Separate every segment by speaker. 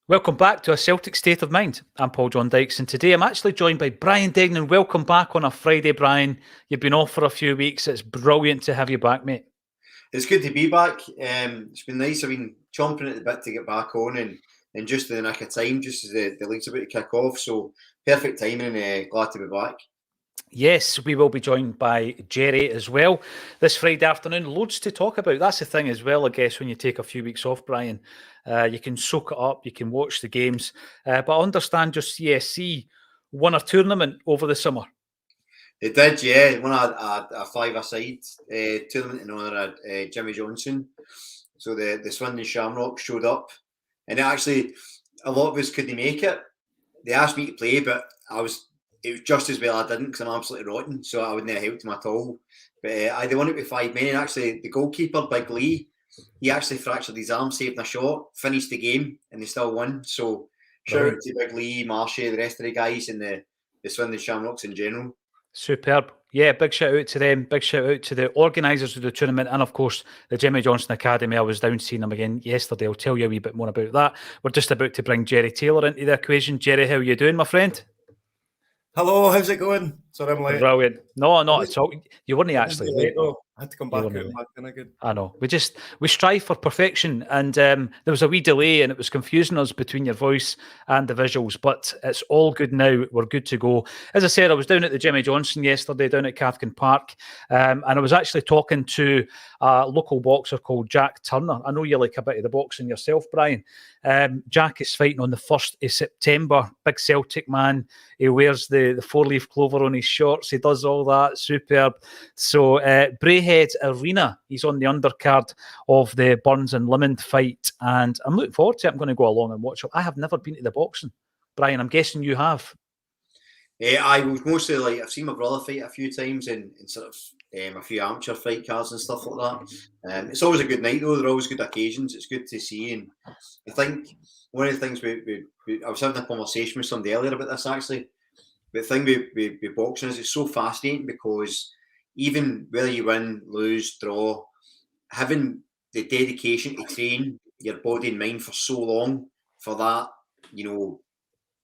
Speaker 1: Welcome back to A Celtic State of Mind. I'm Paul John Dykes, and today I'm actually joined by Brian Degnan. Welcome back on a Friday, Brian. You've been off for a few weeks. It's brilliant to have you back, mate.
Speaker 2: It's good to be back. It's been nice. I've been chomping at the bit to get back on and just in the nick of time, just as the league's about to kick off. So perfect timing and glad to be back.
Speaker 1: Yes, we will be joined by Jerry as well this Friday afternoon. Loads to talk about. That's the thing as well, I guess, when you take a few weeks off, Brian. You can soak it up, you can watch the games. But I understand your CSC won a tournament over the summer.
Speaker 2: They did, yeah. Won a five-a-side tournament in honour of Jimmy Johnson. So the Swindon Shamrocks showed up. And actually, a lot of us couldn't make it. They asked me to play, but it was just as well I didn't because I'm absolutely rotten. So I wouldn't have helped them at all. But they won it with 5 men. And actually, the goalkeeper, Big Lee, he actually fractured his arm, saved a shot, finished the game, and they still won. So shout out to Big Lee, Marshy, the rest of the guys, and the Swindon Shamrocks in general.
Speaker 1: Superb. Yeah, big shout out to them. Big shout out to the organisers of the tournament and, of course, the Jimmy Johnson Academy. I was down seeing them again yesterday. I'll tell you a wee bit more about that. We're just about to bring Jerry Taylor into the equation. Jerry, how are you doing, my friend?
Speaker 3: Hello, how's it going? Sorry, I'm late.
Speaker 1: Brilliant. No, not at all. You weren't actually late.
Speaker 3: I had to come back out and back in again.
Speaker 1: I know. We strive for perfection, and there was a wee delay, and it was confusing us between your voice and the visuals. But it's all good now. We're good to go. As I said, I was down at the Jimmy Johnson yesterday, down at Cathkin Park, and I was actually talking to a local boxer called Jack Turner. I know you like a bit of the boxing yourself, Brian. Jack is fighting on the 1st of September. Big Celtic man. He wears the 4-leaf clover on his shorts. He does all that. Superb. So Braehead Arena, he's on the undercard of the Burns and Limond fight, and I'm looking forward to it. I'm going to go along and watch it. I have never been to the boxing. Brian, I'm guessing you have.
Speaker 2: I was mostly I've seen my brother fight a few times in sort of a few amateur fight cards and stuff like that. It's always a good night though. They're always good occasions. It's good to see, and I think one of the things I was having a conversation with somebody earlier about this actually. But the thing with boxing is it's so fascinating because even whether you win, lose, draw, having the dedication to train your body and mind for so long for that,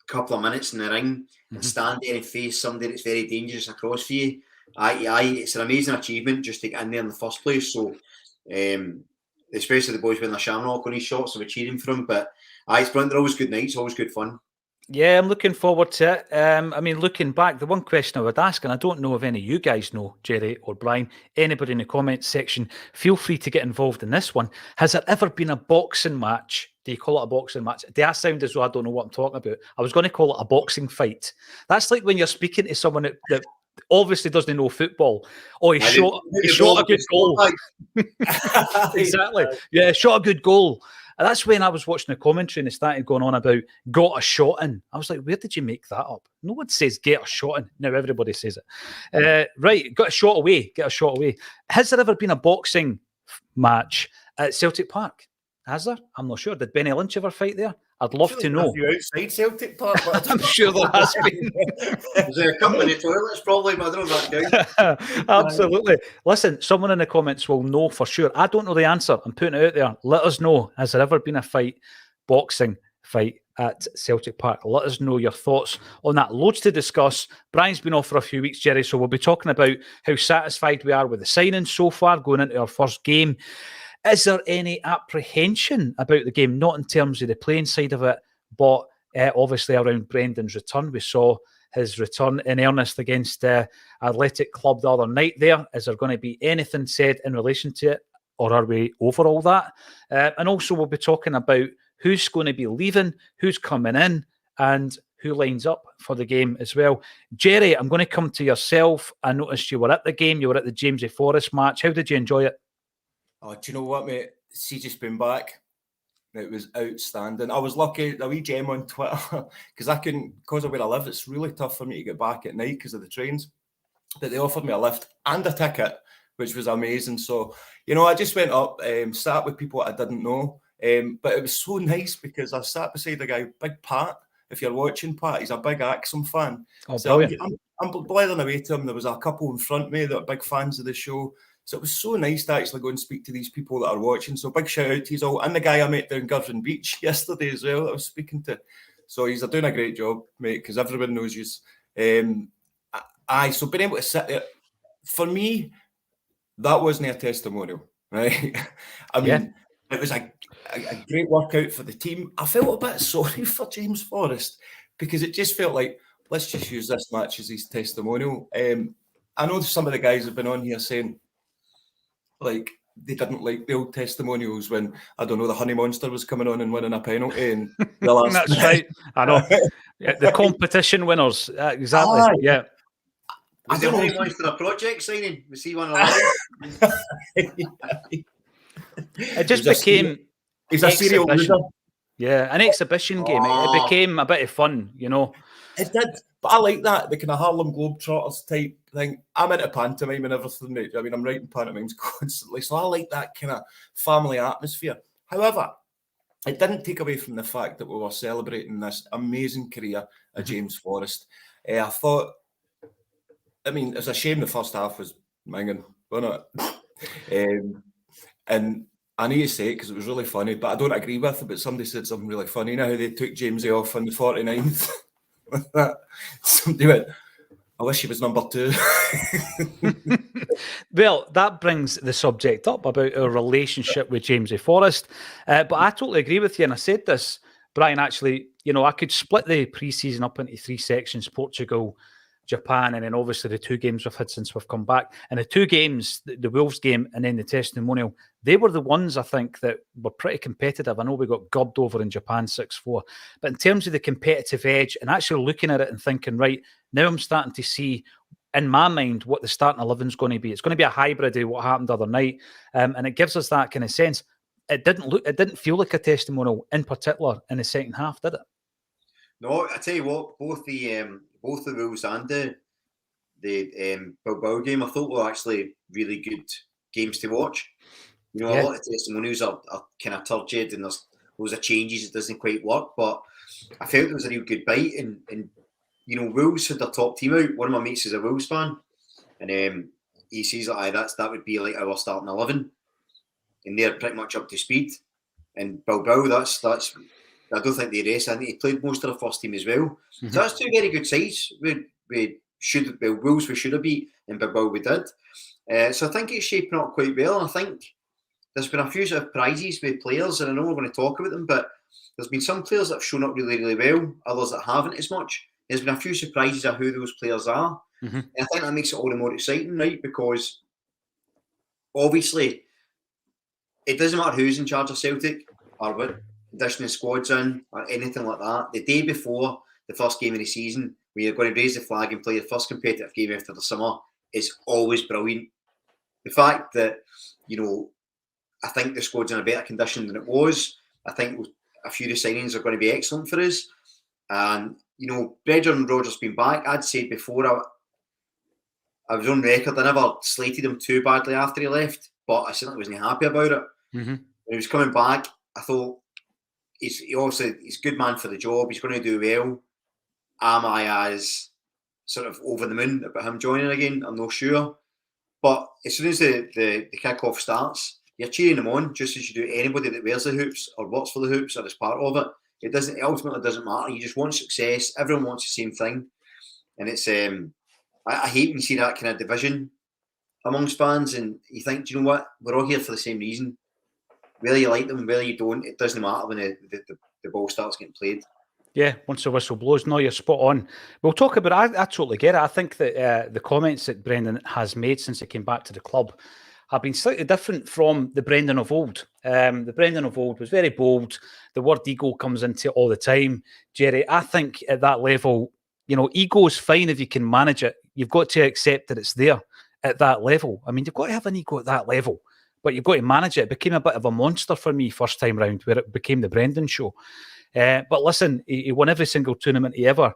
Speaker 2: couple of minutes in the ring and stand there and face somebody that's very dangerous across for you. It's an amazing achievement just to get in there in the first place. So, especially the boys with the Shamrock on his shots, so we're cheering for him. But it's brilliant. They're always good nights, always good fun.
Speaker 1: Yeah, I'm looking forward to it. Looking back, the one question I would ask, and I don't know if any of you guys know, Jerry or Brian, anybody in the comments section, feel free to get involved in this one. Has there ever been a boxing match? Do you call it a boxing match? Do I sound as though I don't know what I'm talking about? I was going to call it a boxing fight. That's like when you're speaking to someone that obviously doesn't know football. Oh, he shot a good goal. Exactly. Yeah, shot a good goal. And that's when I was watching the commentary and it started going on about got a shot in. I was like, where did you make that up? No one says get a shot in. Now everybody says it. Right, got a shot away. Get a shot away. Has there ever been a boxing match at Celtic Park? Has there? I'm not sure. Did Benny Lynch ever fight there? I'd love to know.
Speaker 3: Outside Celtic Park,
Speaker 1: I'm sure there has been.
Speaker 2: There's a couple in the toilets probably, but I don't know if that counts.
Speaker 1: Absolutely. Listen, someone in the comments will know for sure. I don't know the answer. I'm putting it out there. Let us know. Has there ever been a boxing fight at Celtic Park? Let us know your thoughts on that. Loads to discuss. Brian's been off for a few weeks, Jerry, so we'll be talking about how satisfied we are with the signings so far going into our first game. Is there any apprehension about the game? Not in terms of the playing side of it, but obviously around Brendan's return. We saw his return in earnest against Athletic Club the other night there. Is there going to be anything said in relation to it, or are we over all that? And also we'll be talking about who's going to be leaving, who's coming in, and who lines up for the game as well. Jerry, I'm going to come to yourself. I noticed you were at the game. You were at the Jamesy Forest match. How did you enjoy it?
Speaker 3: Oh, do you know what, mate? See, just been back. It was outstanding. I was lucky, a wee gem on Twitter, because of where I live, it's really tough for me to get back at night because of the trains. But they offered me a lift and a ticket, which was amazing. So, I just went up, sat with people I didn't know. But it was so nice because I sat beside a guy, Big Pat. If you're watching, Pat, he's a big Acsom fan.
Speaker 1: Oh,
Speaker 3: so I'm blathering away to him. There was a couple in front of me that are big fans of the show. So it was so nice to actually go and speak to these people that are watching. So big shout out to you all. And the guy I met down Girvan Beach yesterday as well that I was speaking to. So he's doing a great job, mate, because everyone knows you. So being able to sit there, for me, that wasn't a testimonial, right? I mean, It was a great workout for the team. I felt a bit sorry for James Forrest because it just felt like, let's just use this match as his testimonial. I know some of the guys have been on here saying, like, they didn't like the old testimonials when, I don't know, the Honey Monster was coming on and winning a penalty. And
Speaker 1: that's right. I know. The competition winners. Exactly. Yeah.
Speaker 2: Was the Honey Monster a project signing? Was he one of them?
Speaker 1: It just became...
Speaker 3: He's a serial loser.
Speaker 1: Yeah, an exhibition game. It became a bit of fun, you know.
Speaker 3: It did, but I like that, the kind of Harlem Globetrotters type thing. I'm into pantomime and everything, mate. I mean, I'm writing pantomimes constantly, so I like that kind of family atmosphere. However, it didn't take away from the fact that we were celebrating this amazing career of James Forrest. I thought, I mean, it's a shame the first half was minging, wasn't it? And I need to say it because it was really funny, but I don't agree with it. But somebody said something really funny. You know how they took Jamesy off on the 49th? Somebody went, I wish he was number 2.
Speaker 1: Well, that brings the subject up about our relationship with Jamesy Forrest. But I totally agree with you. And I said this, Brian, actually, you know, I could split the pre-season up into 3 sections, Portugal, Japan, and then obviously the 2 games we've had since we've come back. And the 2 games, the Wolves game and then the testimonial, they were the ones I think that were pretty competitive. I know we got gubbed over in Japan 6-4, but in terms of the competitive edge and actually looking at it and thinking, right, now I'm starting to see in my mind what the starting 11 is going to be. It's going to be a hybrid of what happened the other night, and it gives us that kind of sense. It didn't feel like a testimonial in particular in the second half, did it?
Speaker 2: No, I tell you what, both the Wolves and the Bilbao game, I thought were actually really good games to watch. You know, a lot of testimonials are kind of turgid and there's loads of changes, it doesn't quite work, but I felt there was a real good bite and you know, Wolves had their top team out. One of my mates is a Wolves fan, and he says that would be like our starting 11, and they're pretty much up to speed. And Bilbao, that's I don't think they rest. I think he played most of the first team as well. So that's 2 very good sides. Wolves we should have beat, and Bilbao we did. So I think it's shaping up quite well. And I think there's been a few surprises with players, and I know we're going to talk about them, but there's been some players that have shown up really, really well, others that haven't as much. There's been a few surprises of who those players are. And I think that makes it all the more exciting, right? Because obviously it doesn't matter who's in charge of Celtic or what conditioning squad's in or anything like that. The day before the first game of the season, when you're going to raise the flag and play the first competitive game after the summer, is always brilliant. The fact that, you know, I think the squad's in a better condition than it was. I think a few of the signings are going to be excellent for us. And, you know, Brendan Rodgers being back, I'd said before, I was on record, I never slated him too badly after he left, but I certainly wasn't happy about it. When he was coming back, I thought, he's a good man for the job, he's going to do well. Am I as sort of over the moon about him joining again? I'm not sure. But as soon as the kick-off starts, you're cheering him on just as you do anybody that wears the hoops or works for the hoops or is part of it. It ultimately doesn't matter. You just want success. Everyone wants the same thing. And it's I hate when you see that kind of division amongst fans and you think, do you know what? We're all here for the same reason. Whether you like them, whether you don't, it doesn't matter when the ball starts getting played.
Speaker 1: Yeah, once the whistle blows. No, you're spot on. We'll talk about it. I totally get it. I think that the comments that Brendan has made since he came back to the club have been slightly different from the Brendan of old. The Brendan of old was very bold. The word ego comes into it all the time. Jerry, I think at that level, you know, ego is fine if you can manage it. You've got to accept that it's there at that level. I mean, you've got to have an ego at that level, but you've got to manage it. It became a bit of a monster for me first time round, where it became the Brendan show. But listen, he won every single tournament he ever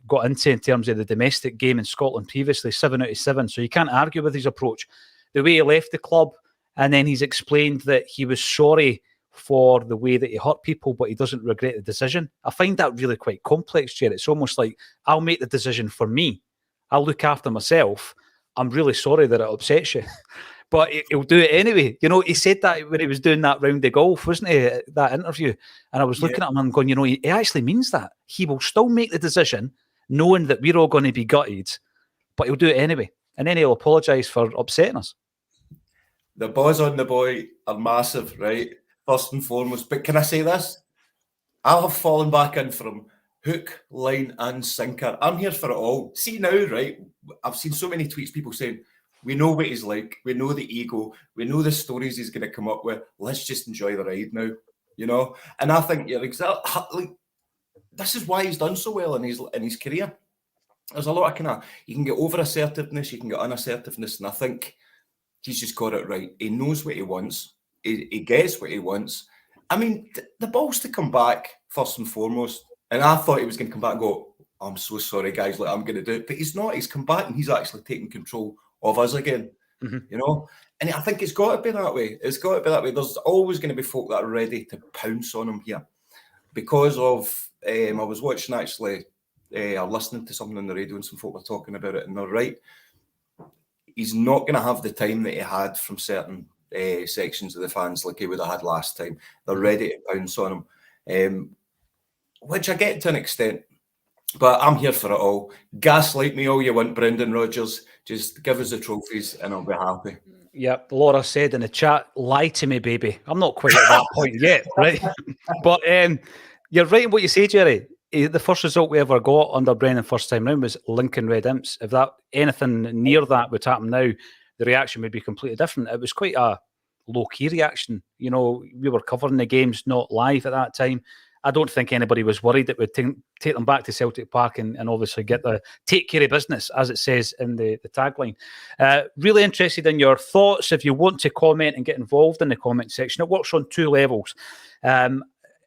Speaker 1: got into in terms of the domestic game in Scotland previously, 7 out of 7. So you can't argue with his approach. The way he left the club, and then he's explained that he was sorry for the way that he hurt people, but he doesn't regret the decision. I find that really quite complex, Jerry. It's almost like, I'll make the decision for me. I'll look after myself. I'm really sorry that it upsets you. but he'll do it anyway. You know, he said that when he was doing that round of golf, wasn't he? That interview. And I was looking at him and going, you know, he actually means that. He will still make the decision knowing that we're all going to be gutted, but he'll do it anyway. And then he'll apologise for upsetting us.
Speaker 3: The buzz on the boy are massive, right? First and foremost. But can I say this? I have fallen back in from hook, line, and sinker. I'm here for it all. See now, right? I've seen so many tweets, people saying, we know what he's like, we know the ego, we know the stories he's going to come up with. Let's just enjoy the ride now, you know? And I think you're exactly like, this is why he's done so well in his career. There's a lot of kind of, you can get over assertiveness, you can get unassertiveness, and I think he's just got it right. He knows what he wants. He gets what he wants. I mean, the balls to come back first and foremost. And I thought he was going to come back and go, I'm so sorry, guys, like I'm going to do it. But he's not. He's come back and he's actually taking control of us again, you know? And I think it's got to be that way. It's got to be that way. There's always going to be folk that are ready to pounce on him here. Because of, I was watching actually, or listening to something on the radio and some folk were talking about it, and they're right. He's not going to have the time that he had from certain sections of the fans like he would have had last time. They're ready to pounce on him, which I get to an extent, but I'm here for it all. Gaslight me all you want, Brendan Rodgers. Just give us the trophies and I'll be happy.
Speaker 1: Yep, Laura said in the chat, lie to me, baby. I'm not quite at that point yet, right? But you're right in what you say, Jerry. The first result we ever got under Brennan first time round was Lincoln Red Imps. If that anything near that would happen now, the reaction would be completely different. It was quite a low-key reaction. You know, we were covering the games not live at that time. I don't think anybody was worried it would take them back to Celtic Park and obviously take care of business, as it says in the tagline. Really interested in your thoughts. If you want to comment and get involved in the comment section, it works on two levels.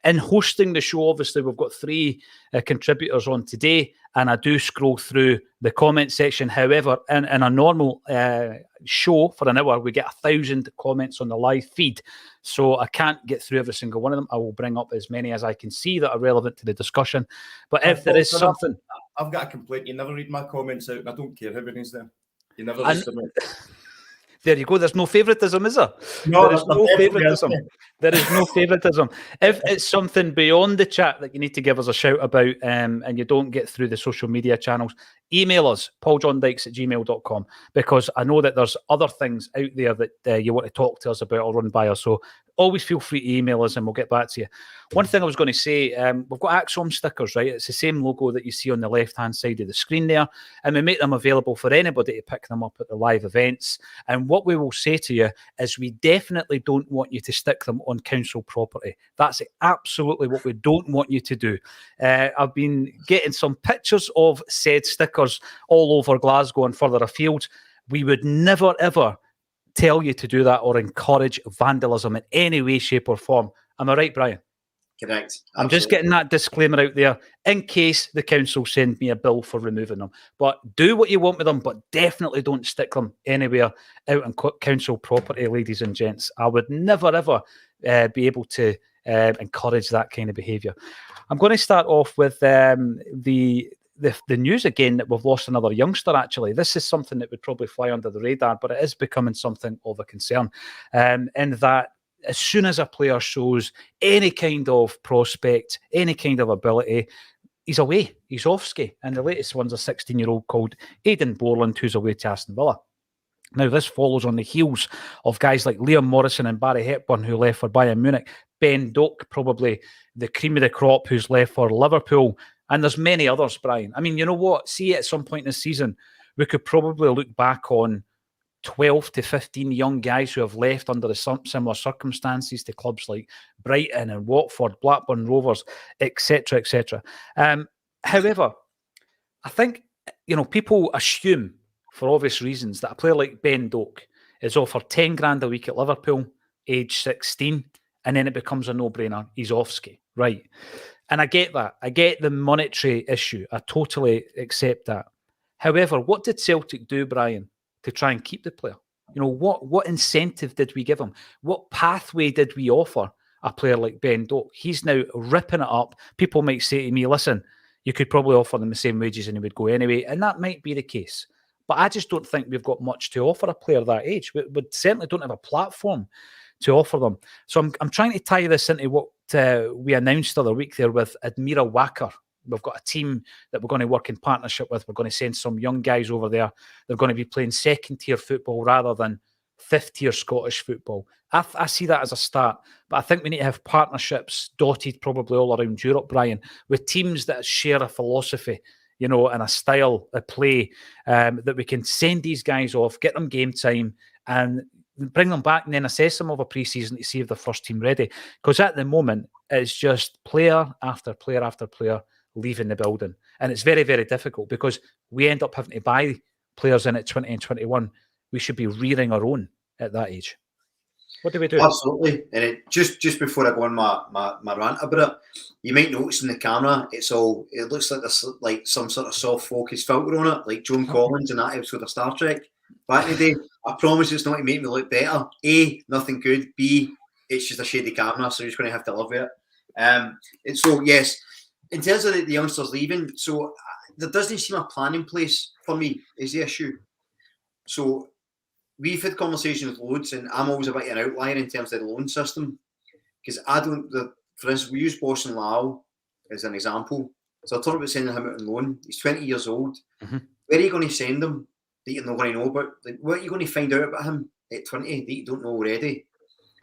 Speaker 1: In hosting the show, obviously, we've got 3 contributors on today, and I do scroll through the comment section. However, in a normal show for an hour, we get 1,000 comments on the live feed. So I can't get through every single one of them. I will bring up as many as I can see that are relevant to the discussion. But if there is something...
Speaker 3: I've got a complaint. You never read my comments out, and I don't care how many's there. You never read them out.
Speaker 1: There you go. There's no favouritism, is there?
Speaker 3: No,
Speaker 1: there is no favouritism. There is no favouritism. If it's something beyond the chat that you need to give us a shout about and you don't get through the social media channels, email us, pauljohndykes@gmail.com, because I know that there's other things out there that you want to talk to us about or run by us. So always feel free to email us and we'll get back to you. One thing I was going to say, we've got Acsom stickers, right? It's the same logo that you see on the left-hand side of the screen there. And we make them available for anybody to pick them up at the live events. And what we will say to you is we definitely don't want you to stick them on council property. That's absolutely what we don't want you to do. I've been getting some pictures of said stickers all over Glasgow and further afield. We would never, ever tell you to do that or encourage vandalism in any way, shape or form. Am I right, Brian?
Speaker 2: Correct. Absolutely.
Speaker 1: I'm just getting that disclaimer out there in case the council send me a bill for removing them. But do what you want with them, but definitely don't stick them anywhere out on council property, ladies and gents. I would never, ever be able to encourage that kind of behaviour. I'm going to start off with the news again that we've lost another youngster, actually. This is something that would probably fly under the radar, but it is becoming something of a concern. In that as soon as a player shows any kind of prospect, any kind of ability, he's away. He's off ski. And the latest one's a 16-year-old called Aidan Borland, who's away to Aston Villa. Now, this follows on the heels of guys like Liam Morrison and Barry Hepburn, who left for Bayern Munich. Ben Doak, probably the cream of the crop, who's left for Liverpool. And there's many others, Brian. I mean, you know what? See, at some point in the season, we could probably look back on 12 to 15 young guys who have left under the similar circumstances to clubs like Brighton and Watford, Blackburn Rovers, etc., etc. However, I think, people assume, for obvious reasons, that a player like Ben Doak is offered 10 grand a week at Liverpool, age 16, and then it becomes a no-brainer. He's off ski, right? And I get that. I get the monetary issue. I totally accept that. However, what did Celtic do, Brian, to try and keep the player? What incentive did we give him? What pathway did we offer a player like Ben Doak? He's now ripping it up. People might say to me, listen, you could probably offer them the same wages and he would go anyway. And that might be the case. But I just don't think we've got much to offer a player that age. We certainly don't have a platform to offer them. So I'm trying to tie this into what we announced the other week there with Admira Wacker. We've got a team that we're going to work in partnership with. We're going to send some young guys over there. They're going to be playing second-tier football rather than fifth-tier Scottish football. I see that as a start, but I think we need to have partnerships dotted probably all around Europe, Brian, with teams that share a philosophy, you know, and a style of play that we can send these guys off, get them game time, and bring them back and then assess them over pre-season to see if the first team ready. Because at the moment, it's just player after player after player leaving the building. And it's very, very difficult because we end up having to buy players in at 20 and 21. We should be rearing our own at that age. What do we do?
Speaker 2: Absolutely. And just before I go on my rant about it, you might notice in the camera, it looks like there's like some sort of soft focus filter on it, like Joan Collins in that episode of Star Trek back in the day. I promise it's not to make me look better. A, nothing good. B, it's just a shady camera, so you're just going to have to live with it. And so, yes, in terms of the youngsters leaving, so there doesn't seem a plan in place for me is the issue. So we've had conversations with loads, and I'm always a bit of an outlier in terms of the loan system because for instance, we use Boston Lau as an example. So I talked about sending him out on loan. He's 20 years old. Mm-hmm. Where are you going to send him that you're not going to know about? Like, what are you going to find out about him at 20 that you don't know already?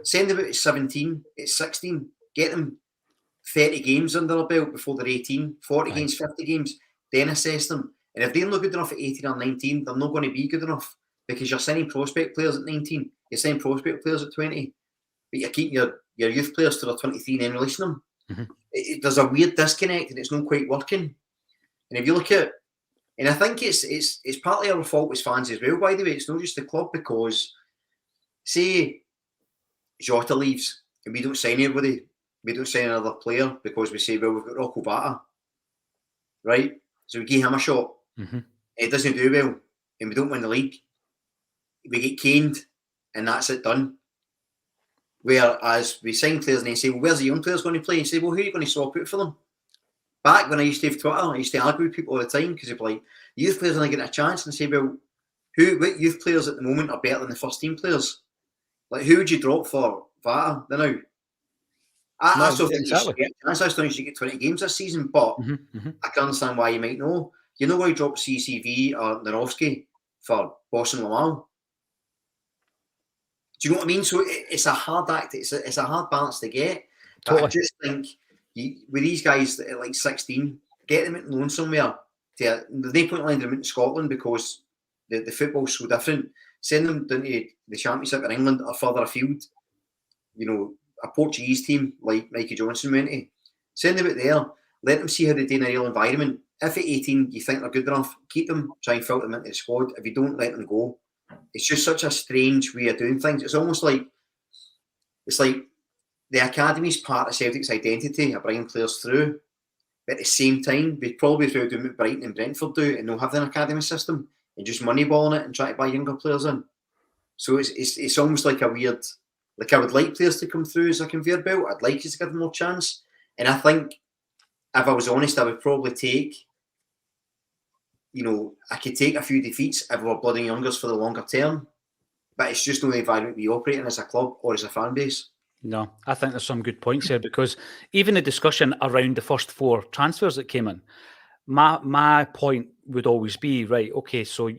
Speaker 2: Send him out at 17, at 16, get him 30 games under their belt before they're 18, 40 games, 50 games, then assess them. And if they're not good enough at 18 or 19, they're not going to be good enough because you're signing prospect players at 19, you're signing prospect players at 20, but you're keeping your youth players to their 23 and then releasing them. Mm-hmm. There's a weird disconnect and it's not quite working. And if you look at, and I think it's partly our fault as fans as well, by the way, it's not just the club because, say, Jota leaves and we don't sign anybody, we don't sign another player because we say, well, we've got Rocco Bata, right? So we give him a shot. Mm-hmm. It doesn't do well and we don't win the league. We get caned and that's it done. Whereas we sign players and they say, well, where's the young players going to play? And say, well, who are you going to swap out for them? Back when I used to have Twitter, I used to argue with people all the time because they'd be like, youth players are not getting a chance and say, well, what youth players at the moment are better than the first team players? Like, who would you drop for Vata now? I still think you should get a chance. I still think you should get 20 games this season, but I can understand why you might know. You're not going to drop CCV or Narovsky for Boston Lamal. Do you know what I mean? So it's a hard act. It's a hard balance to get. But I just think with these guys that are like 16, get them at loan somewhere. There's no point in landing them in Scotland because the football's so different. Send them down to the Championship in England or further afield. You know, a Portuguese team like Mikey Johnson went to. Send them out there. Let them see how they do in a real environment. If at 18 you think they're good enough, keep them. Try and filter them into the squad. If you don't, let them go. It's just such a strange way of doing things. It's almost like the academy's part of Celtic's identity of bringing players through. But at the same time, we'd probably do what Brighton and Brentford do and not have an academy system and just moneyballing it and try to buy younger players in. So it's almost like a weird, like I would like players to come through as a conveyor belt. I'd like us to give them more chance. And I think, if I was honest, I would probably take, I could take a few defeats if we were blooding youngers for the longer term. But it's just not the environment we operate in as a club or as a fan base.
Speaker 1: No, I think there's some good points here because even the discussion around the first 4 transfers that came in, my point would always be, right, okay, so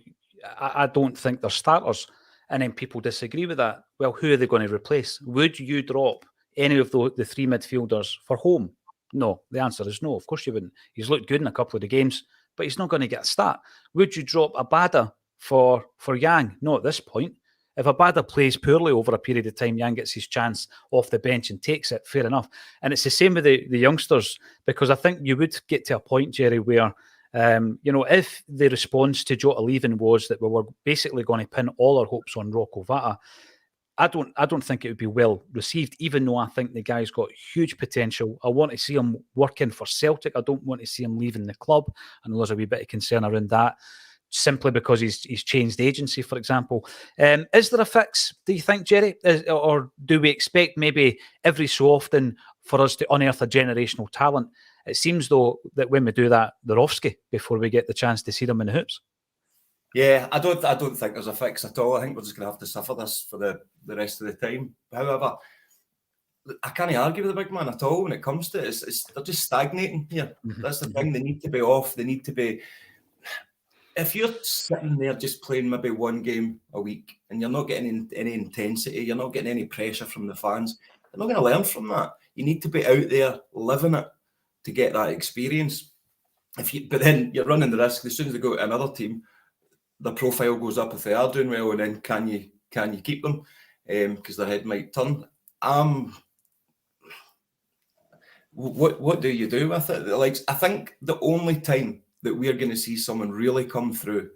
Speaker 1: I don't think they're starters. And then people disagree with that. Well, who are they going to replace? Would you drop any of the 3 midfielders for home? No, the answer is no. Of course you wouldn't. He's looked good in a couple of the games, but he's not going to get a start. Would you drop Abada for Yang? No, at this point. If Abada plays poorly over a period of time, Yang gets his chance off the bench and takes it, fair enough. And it's the same with the youngsters, because I think you would get to a point, Jerry, where, if the response to Jota leaving was that we were basically going to pin all our hopes on Rocco Vata, I don't think it would be well received, even though I think the guy's got huge potential. I want to see him working for Celtic. I don't want to see him leaving the club. I know there's a wee bit of concern around that, simply because he's changed agency, for example. Is there a fix, do you think, Jerry? Or do we expect maybe every so often for us to unearth a generational talent? It seems, though, that when we do that, they're Narovsky before we get the chance to see them in the hoops.
Speaker 3: Yeah, I don't think there's a fix at all. I think we're just going to have to suffer this for the rest of the time. However, I can't argue with the big man at all when it comes to it. They're just stagnating here. That's the thing. They need to be off. They need to be. If you're sitting there just playing maybe one game a week and you're not getting any intensity, you're not getting any pressure from the fans, you're not going to learn from that. You need to be out there living it to get that experience. But then you're running the risk as soon as they go to another team, the profile goes up if they are doing well, and then can you keep them? Because their head might turn. What do you do with it? Like, I think the only time that we're going to see someone really come through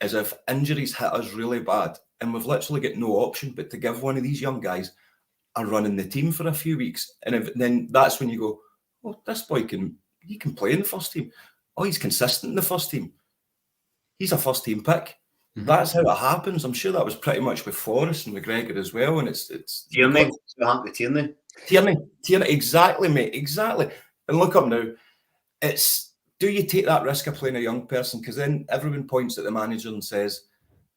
Speaker 3: is if injuries hit us really bad and we've literally got no option but to give one of these young guys a run in the team for a few weeks. And then that's when you go, oh, this boy can play in the first team. Oh, he's consistent in the first team. He's a first team pick. Mm-hmm. That's how it happens. I'm sure that was pretty much with Forrest and McGregor as well. And it's
Speaker 2: Tierney.
Speaker 3: Tierney, exactly, mate, exactly. And look up now. Do you take that risk of playing a young person? Because then everyone points at the manager and says,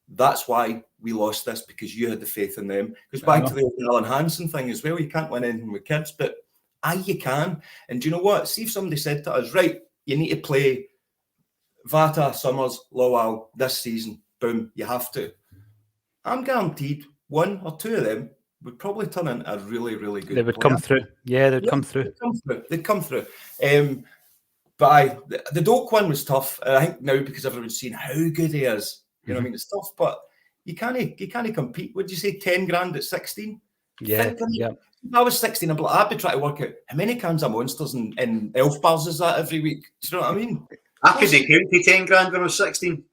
Speaker 3: that's why we lost this, because you had the faith in them. Goes back to the Alan Hansen thing as well. You can't win anything with kids, but you can. And do you know what? See if somebody said to us, right, you need to play Vata, Summers, Lowell this season. Boom, you have to. I'm guaranteed one or two of them would probably turn into a really, really good.
Speaker 1: They would come through. Yeah, they'd come through.
Speaker 3: They'd come through. But the Doak one was tough. I think now because everyone's seen how good he is, you know what I mean? It's tough, but you can't compete. Would you say 10 grand at 16?
Speaker 1: Yeah.
Speaker 3: If I was 16, I'd be trying to work out how many cans of Monsters and Elf Bars is that every week. Do you know what I mean?
Speaker 2: I could count to 10 grand when I was 16.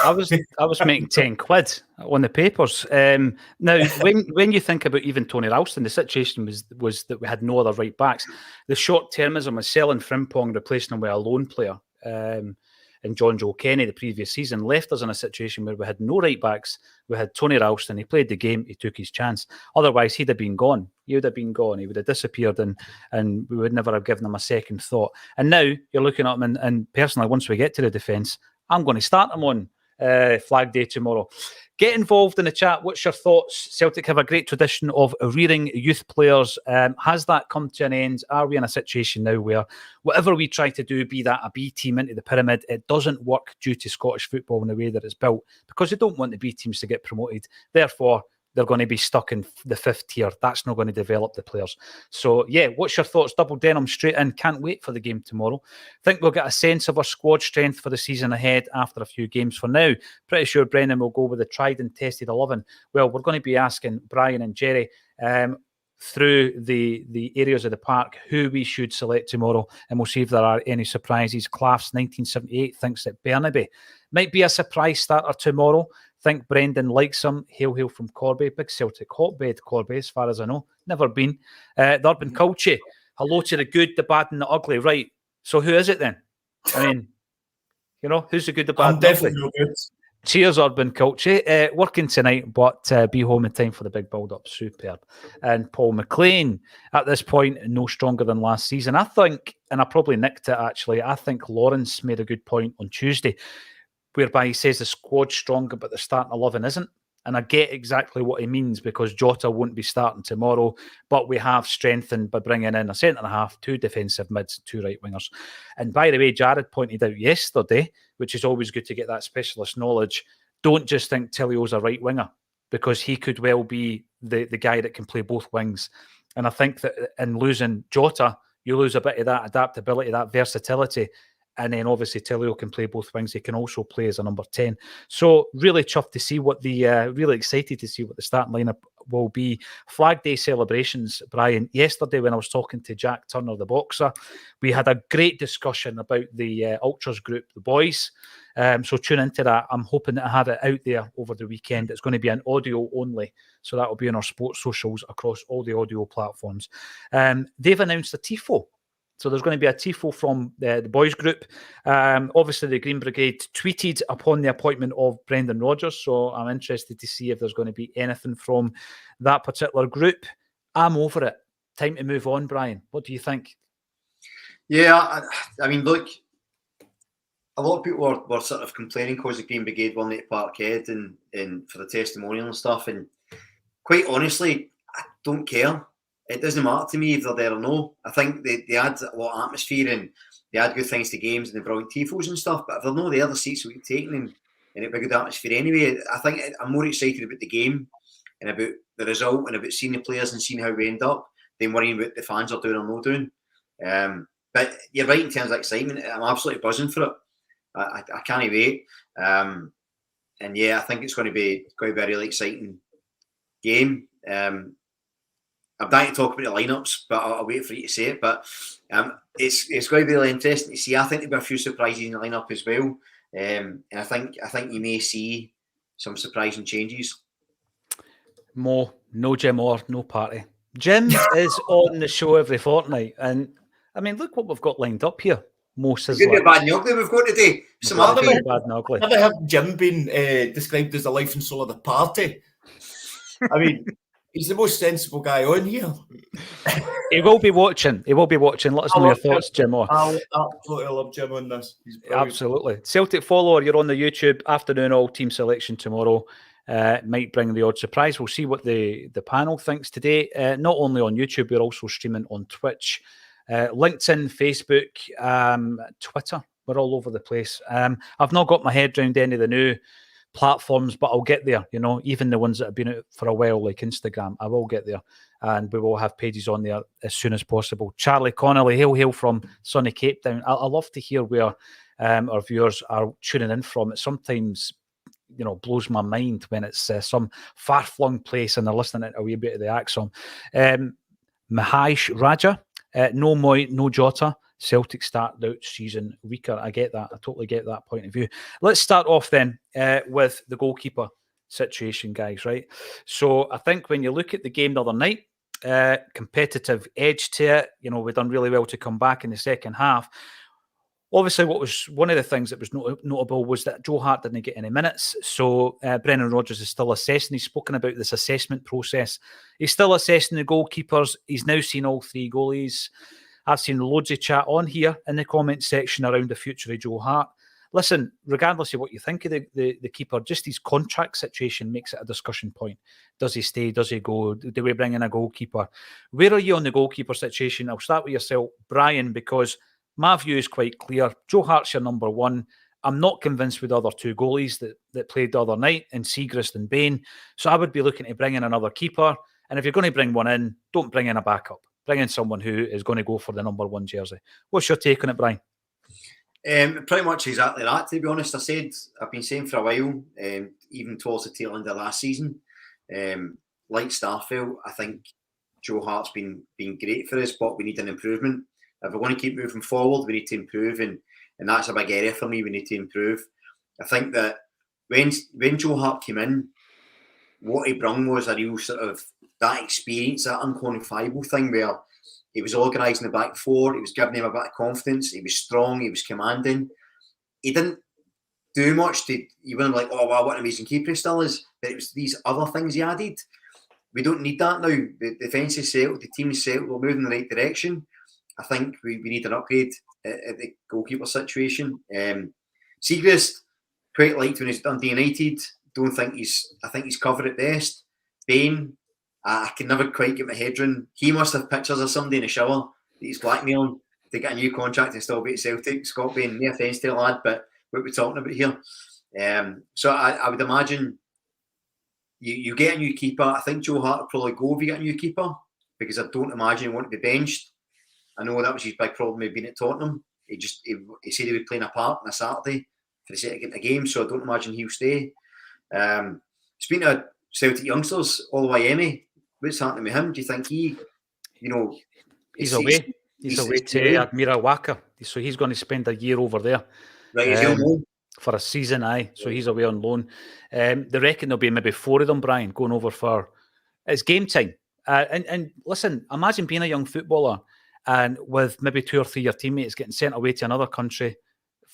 Speaker 1: I was making 10 quid on the papers. Now, when you think about even Tony Ralston, the situation was that we had no other right backs. The short-termism was selling Frimpong, replacing him with a lone player, and John Joe Kenny the previous season left us in a situation where we had no right backs. We had Tony Ralston. He played the game. He took his chance. Otherwise, he'd have been gone. He would have been gone. He would have disappeared, and we would never have given him a second thought. And now you're looking at him, and personally, once we get to the defence, I'm going to start him on Flag Day tomorrow. Get involved in the chat. What's your thoughts? Celtic have a great tradition of rearing youth players. Has that come to an end? Are we in a situation now where whatever we try to do, be that a B team into the pyramid, it doesn't work due to Scottish football in the way that it's built, because they don't want the B teams to get promoted. Therefore, they're going to be stuck in the fifth tier. That's not going to develop the players. So, yeah, what's your thoughts? Double denim straight in. Can't wait for the game tomorrow. Think we'll get a sense of our squad strength for the season ahead after a few games. For now, pretty sure Brendan will go with the tried and tested 11. Well, we're going to be asking Brian and Jerry through the areas of the park who we should select tomorrow, and we'll see if there are any surprises. Claffs 1978 thinks that Burnaby might be a surprise starter tomorrow. Think Brendan likes him. Hail from Corby. Big Celtic hotbed, Corby, as far as I know. Never been. The Urban Culture. Hello to the good, the bad, and the ugly. Right. So who is it then? I mean, who's the good, the bad, and the ugly? Good. Cheers, Urban Culture. Working tonight, but be home in time for the big build-up. Superb. And Paul McLean, at this point, no stronger than last season. I think, and I probably nicked it actually, I think Lawrence made a good point on Tuesday, whereby he says the squad's stronger, but the starting 11 isn't. And I get exactly what he means, because Jota won't be starting tomorrow, but we have strengthened by bringing in a centre-and-a-half, 2 defensive mids, 2 right wingers. And by the way, Jared pointed out yesterday, which is always good to get that specialist knowledge, don't just think Tillio's a right winger, because he could well be the guy that can play both wings. And I think that in losing Jota, you lose a bit of that adaptability, that versatility. And then obviously Tillio can play both wings. He can also play as a number 10. So really chuffed to see really excited to see what the starting lineup will be. Flag Day celebrations, Brian. Yesterday when I was talking to Jack Turner, the boxer, we had a great discussion about the Ultras group, the boys. So tune into that. I'm hoping to have it out there over the weekend. It's going to be an audio only. So that will be on our sports socials across all the audio platforms. They've announced a TIFO. So there's going to be a TIFO from the boys group. Obviously, the Green Brigade tweeted upon the appointment of Brendan Rodgers. So I'm interested to see if there's going to be anything from that particular group. I'm over it. Time to move on, Brian. What do you think?
Speaker 2: Yeah, I mean, look, a lot of people were sort of complaining because the Green Brigade won at Parkhead and for the testimonial and stuff. And quite honestly, I don't care. It doesn't matter to me if they're there or no. I think they add a lot of atmosphere and they add good things to games and the brilliant tifos and stuff. But if they're not there, the seats will be taken and it'll be a good atmosphere anyway. I think I'm more excited about the game and about the result and about seeing the players and seeing how we end up than worrying what the fans are doing or not doing. But you're right in terms of excitement. I'm absolutely buzzing for it. I can't wait. And yeah, I think it's going to be a really exciting game. I'm dying to talk about the lineups, but I'll wait for you to say it. But it's going to be really interesting to see. I think there'll be a few surprises in the lineup as well. And I think you may see some surprising changes.
Speaker 1: Mo, no Jim Orr, no party. Jim is on the show every fortnight, and I mean, look what we've got lined up here. Mo says,
Speaker 2: "Good, bad, and ugly." We've got today. Some other
Speaker 1: bad and ugly.
Speaker 3: Never have Jim been described as the life and soul of the party. I mean, he's the most sensible guy on here.
Speaker 1: He will be watching. Let us know your thoughts, Jim Orr.
Speaker 3: I absolutely love Jim on this.
Speaker 1: Absolutely. Celtic follower, you're on the YouTube. Afternoon all team selection tomorrow. Might bring the odd surprise. We'll see what the panel thinks today. Not only on YouTube, we're also streaming on Twitch, LinkedIn, Facebook, Twitter. We're all over the place. I've not got my head around any of the new platforms, but I'll get there. You know, even the ones that have been out for a while, like Instagram, I will get there, and we will have pages on there as soon as possible. Charlie Connolly, hail from sunny Cape Town. I love to hear where our viewers are tuning in from. It sometimes, you know, blows my mind when it's some far-flung place and they're listening to a wee bit of the Acsom. Mahesh Raja, no Moy, no Jota. Celtic started out season weaker. I get that. I totally get that point of view. Let's start off then with the goalkeeper situation, guys, right? So I think when you look at the game the other night, competitive edge to it, you know, we've done really well to come back in the second half. Obviously, what was one of the things that was notable was that Joe Hart didn't get any minutes. So Brendan Rodgers is still assessing. He's spoken about this assessment process. He's still assessing the goalkeepers. He's now seen all three goalies. I've seen loads of chat on here in the comment section around the future of Joe Hart. Listen, regardless of what you think of the keeper, just his contract situation makes it a discussion point. Does he stay? Does he go? Do we bring in a goalkeeper? Where are you on the goalkeeper situation? I'll start with yourself, Brian, because my view is quite clear. Joe Hart's your number one. I'm not convinced with the other two goalies that played the other night, in Siegrist and Bain. So I would be looking to bring in another keeper. And if you're going to bring one in, don't bring in a backup. Bring in someone who is going to go for the number one jersey. What's your take on it, Brian?
Speaker 2: Pretty much exactly that, to be honest. I've been saying for a while, even towards the tail end of last season, like Starfelt, I think Joe Hart's been great for us, but we need an improvement. If we're going to keep moving forward, we need to improve, and that's a big area for me. We need to improve. I think that when Joe Hart came in, what he brought was a real sort of that experience, that unquantifiable thing where he was organising the back four, he was giving him a bit of confidence, he was strong, he was commanding. He didn't do much. You weren't like, oh wow, what an amazing keeper he still is. But it was these other things he added. We don't need that now. The defence is settled, the team is settled, we're moving in the right direction. I think we need an upgrade at the goalkeeper situation. Siegrist, quite liked when he's Dundee United. I think he's covered at best. Bain, I can never quite get my head around. He must have pictures of somebody in the shower that he's blackmailing to get a new contract and still be at Celtic. Scott Bain, no offence to the lad, but what we're talking about here. So I would imagine you get a new keeper. I think Joe Hart will probably go if you get a new keeper, because I don't imagine he want to be benched. I know that was his big problem with being at Tottenham. He said he would play a part on a Saturday for the sake of getting a game, so I don't imagine he'll stay. Speaking of Celtic youngsters, Oluwayemi, what's happening with him? Do you think he's away?
Speaker 1: He's away to Admira Waka, so he's going to spend a year over there.
Speaker 2: Right, is he on loan?
Speaker 1: For a season, aye. So he's away on loan. They reckon there'll be maybe 4 of them, Brian, going over for it's game time. And listen, imagine being a young footballer and with maybe 2 or 3 of your teammates getting sent away to another country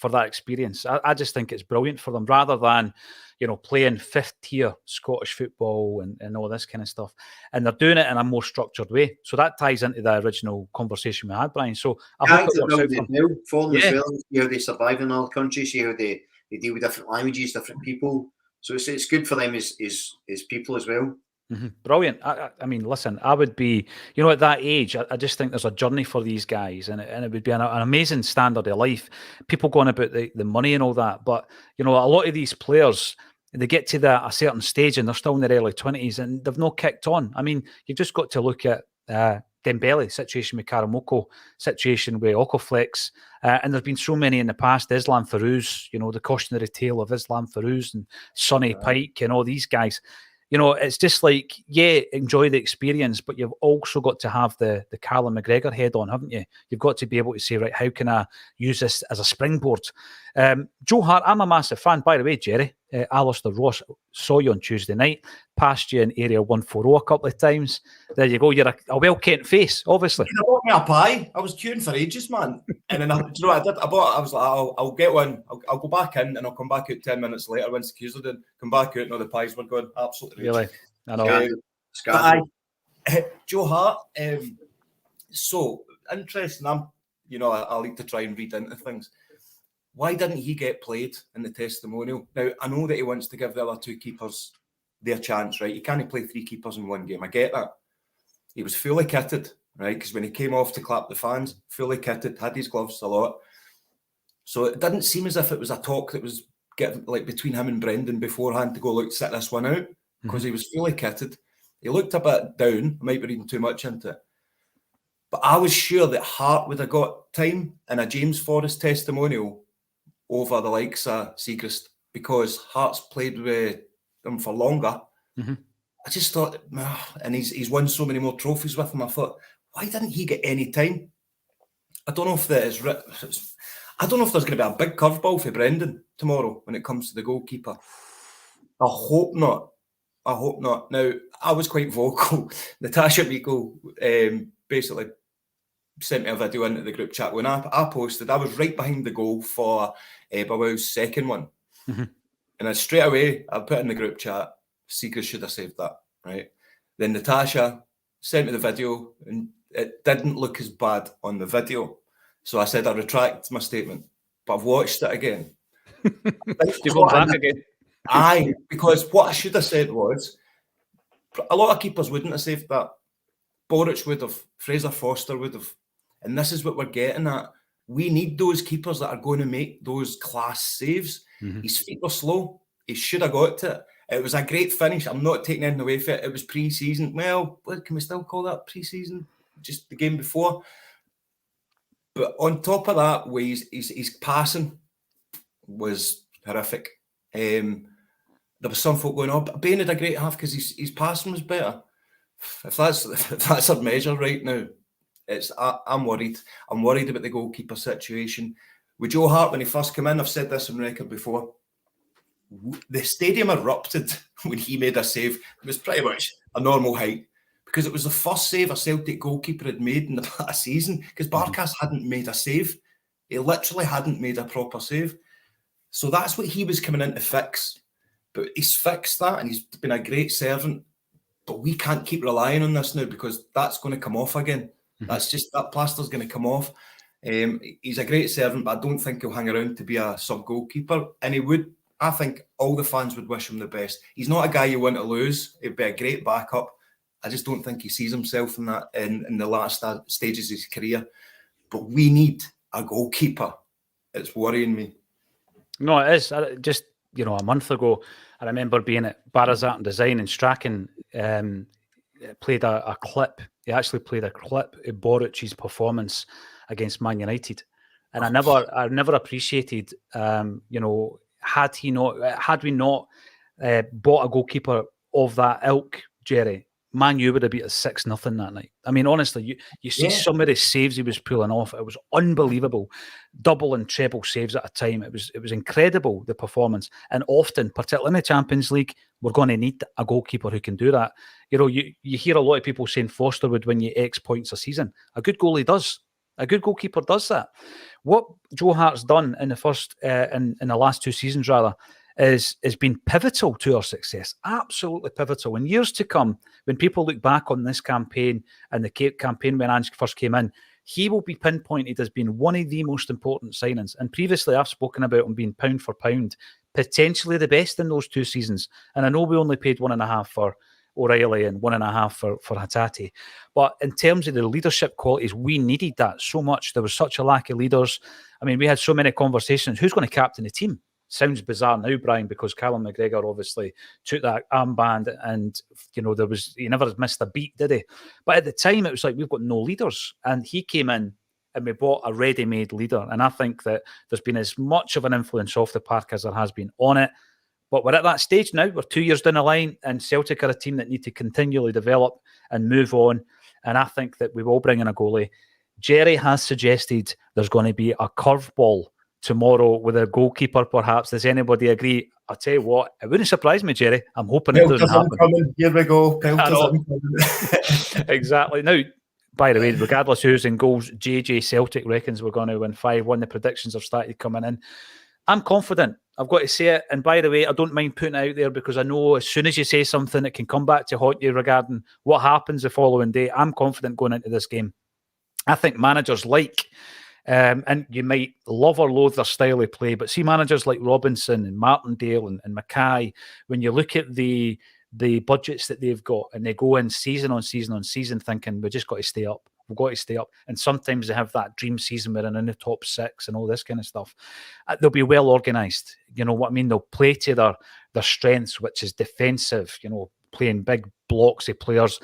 Speaker 1: for that experience. I just think it's brilliant for them, rather than, you know, playing fifth tier Scottish football and all this kind of stuff. And they're doing it in a more structured way. So that ties into the original conversation we had, Brian. So I hope it works out for them.
Speaker 2: Foreign as well, see how they survive in other countries, see how they deal with different languages, different people. So it's good for them as people as well.
Speaker 1: Mm-hmm. Brilliant. I mean, listen, I would be, you know, at that age, I just think there's a journey for these guys, and it would be an amazing standard of life. People going about the money and all that, but, you know, a lot of these players, they get to a certain stage and they're still in their early 20s and they've not kicked on. I mean, you've just got to look at Dembele, situation with Karamoko, situation with Okoflex, and there's been so many in the past. Islam Farouz, you know, the cautionary tale of Islam Farouz and Sonny Pike and all these guys. You know, it's just like, yeah, enjoy the experience, but you've also got to have the Callum McGregor head on, haven't you? You've got to be able to say, right, how can I use this as a springboard? Joe Hart, I'm a massive fan. By the way, Jerry, Alistair Ross, saw you on Tuesday night, passed you in Area 140 a couple of times. There you go. You're a well-kent face, obviously.
Speaker 3: I bought me a pie. I was queuing for ages, man. And then, do you know what I did? I was like, I'll get one. I'll go back in and I'll come back out 10 minutes later once the queues are done. Come back out and all the pies were gone. Absolutely.
Speaker 1: Really? I know.
Speaker 3: Joe Hart, so interesting. I like to try and read into things. Why didn't he get played in the testimonial? Now, I know that he wants to give the other two keepers their chance, right? You can't play three keepers in one game. I get that. He was fully kitted, right? Because when he came off to clap the fans, fully kitted, had his gloves a lot. So it didn't seem as if it was a talk that was getting like between him and Brendan beforehand to go, look, sit this one out, because he was fully kitted. He looked a bit down. I might be reading too much into it. But I was sure that Hart would have got time in a James Forrest testimonial over the likes of Siegrist, because Hart's played with them for longer. I just thought, and he's won so many more trophies with them. I thought, why didn't he get any time? I don't know if there's going to be a big curveball for Brendan tomorrow when it comes to the goalkeeper. I hope not. Now, I was quite vocal. Natasha Rico basically sent me a video into the group chat. When I posted, I was right behind the goal for Bawow's second one. And then straight away, I put in the group chat, Seekers should have saved that, right? Then Natasha sent me the video and it didn't look as bad on the video. So I said I retract my statement, but I've watched it again.
Speaker 1: You've gone back again.
Speaker 3: Aye, because what I should have said was, a lot of keepers wouldn't have saved that. Boric would have, Fraser Foster would have. And this is what we're getting at. We need those keepers that are going to make those class saves. His feet were slow. He should have got to it. It was a great finish. I'm not taking anything away from it. It was pre-season. Well, can we still call that pre-season? Just the game before. But on top of that, his passing was horrific. There was some folk going, Bain had a great half because his passing was better. If that's a measure right now, I'm worried. I'm worried about the goalkeeper situation. With Joe Hart, when he first came in, I've said this on record before, the stadium erupted when he made a save. It was pretty much a normal height because it was the first save a Celtic goalkeeper had made in the past season, because Barkas hadn't made a save. He literally hadn't made a proper save. So that's what he was coming in to fix. But he's fixed that and he's been a great servant. But we can't keep relying on this now, because that's going to come off again. That's just, that plaster's going to come off. He's a great servant, but I don't think he'll hang around to be a sub-goalkeeper. And he would, I think all the fans would wish him the best. He's not a guy you want to lose. He'd be a great backup. I just don't think he sees himself in that in the last stages of his career. But we need a goalkeeper. It's worrying me.
Speaker 1: No, it is. Just, you know, a month ago, I remember being at Barazat and Design, and Strachan played a clip. He actually played a clip of Boric's performance against Man United, and I never appreciated, you know, had we not bought a goalkeeper of that ilk, Jerry, Man U would have beat us 6-0 that night. I mean, honestly, you see some of the saves he was pulling off. It was unbelievable. Double and treble saves at a time. It was incredible, the performance. And often, particularly in the Champions League, we're going to need a goalkeeper who can do that. You know, you hear a lot of people saying Foster would win you X points a season. A good goalie does. A good goalkeeper does that. What Joe Hart's done in the first, in the last 2 seasons rather, is been pivotal to our success. Absolutely pivotal. In years to come, when people look back on this campaign and the campaign when Ange first came in, he will be pinpointed as being one of the most important signings. And previously, I've spoken about him being pound for pound, potentially the best in those 2 seasons. And I know we only paid 1.5 for O'Reilly and 1.5 for Hatate. But in terms of the leadership qualities, we needed that so much. There was such a lack of leaders. I mean, we had so many conversations. Who's going to captain the team? Sounds bizarre now, Brian, because Callum McGregor obviously took that armband and, he never missed a beat, did he? But at the time, it was like, we've got no leaders. And he came in and we bought a ready-made leader. And I think that there's been as much of an influence off the park as there has been on it. But we're at that stage now. We're 2 years down the line, and Celtic are a team that need to continually develop and move on. And I think that we will bring in a goalie. Jerry has suggested there's going to be a curveball tomorrow with a goalkeeper, perhaps. Does anybody agree? I'll tell you what, it wouldn't surprise me, Jerry. I'm hoping it doesn't happen.
Speaker 3: Here we go.
Speaker 1: Exactly. Now, by the way, regardless who's in goals, JJ Celtic reckons we're going to win 5-1. The predictions have started coming in. I'm confident. I've got to say it. And by the way, I don't mind putting it out there because I know as soon as you say something, it can come back to haunt you regarding what happens the following day. I'm confident going into this game. I think managers and you might love or loathe their style of play, but see managers like Robinson and Martindale and Mackay, when you look at the budgets that they've got and they go in season on season on season thinking, we just got to stay up. We've got to stay up. And sometimes they have that dream season where they're in the top 6 and all this kind of stuff. They'll be well organised. You know what I mean? They'll play to their strengths, which is defensive, playing big blocks of players,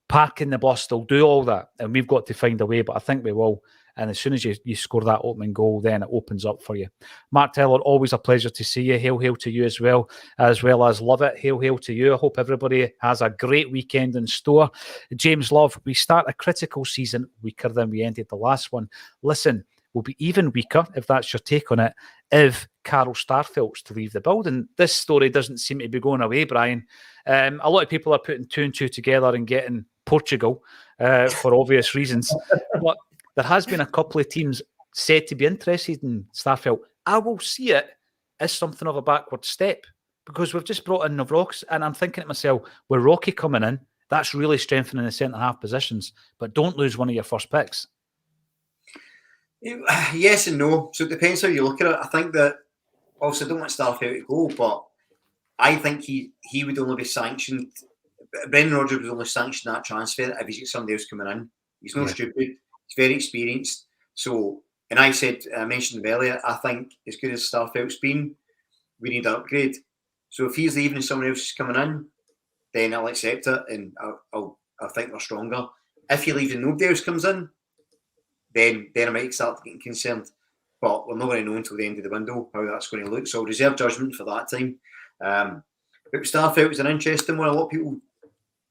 Speaker 1: parking the bus. They'll do all that. And we've got to find a way, but I think we will. And as soon as you score that opening goal, then it opens up for you. Mark Taylor, always a pleasure to see you. Hail to you as well as love it. Hail to you. I hope everybody has a great weekend in store. James Love, we start a critical season weaker than we ended the last one. Listen, we'll be even weaker, if that's your take on it, if Carl Starfelt's to leave the building. This story doesn't seem to be going away, Brian. A lot of people are putting 2 and 2 together and getting Portugal for obvious reasons. But there has been a couple of teams said to be interested in Starfelt. I will see it as something of a backward step because we've just brought in Novrox, and I'm thinking to myself, with Rocky coming in, that's really strengthening the centre-half positions, but don't lose one of your first picks.
Speaker 2: Yes and no. So it depends how you look at it. I think that, obviously, I don't want Starfelt to go, but I think he would only be sanctioned. Brendan Rodgers would only sanction that transfer if he's got somebody else coming in. He's not stupid. He's very experienced. So, and I mentioned him earlier, I think as good as Starfelt's been, we need an upgrade. So if he's leaving and someone else is coming in, then I'll accept it and I'll think we're stronger. If he leaves and nobody else comes in, then I might start getting concerned. But we're not going to know until the end of the window how that's going to look. So I'll reserve judgment for that time. But Starfelt was an interesting one. A lot of people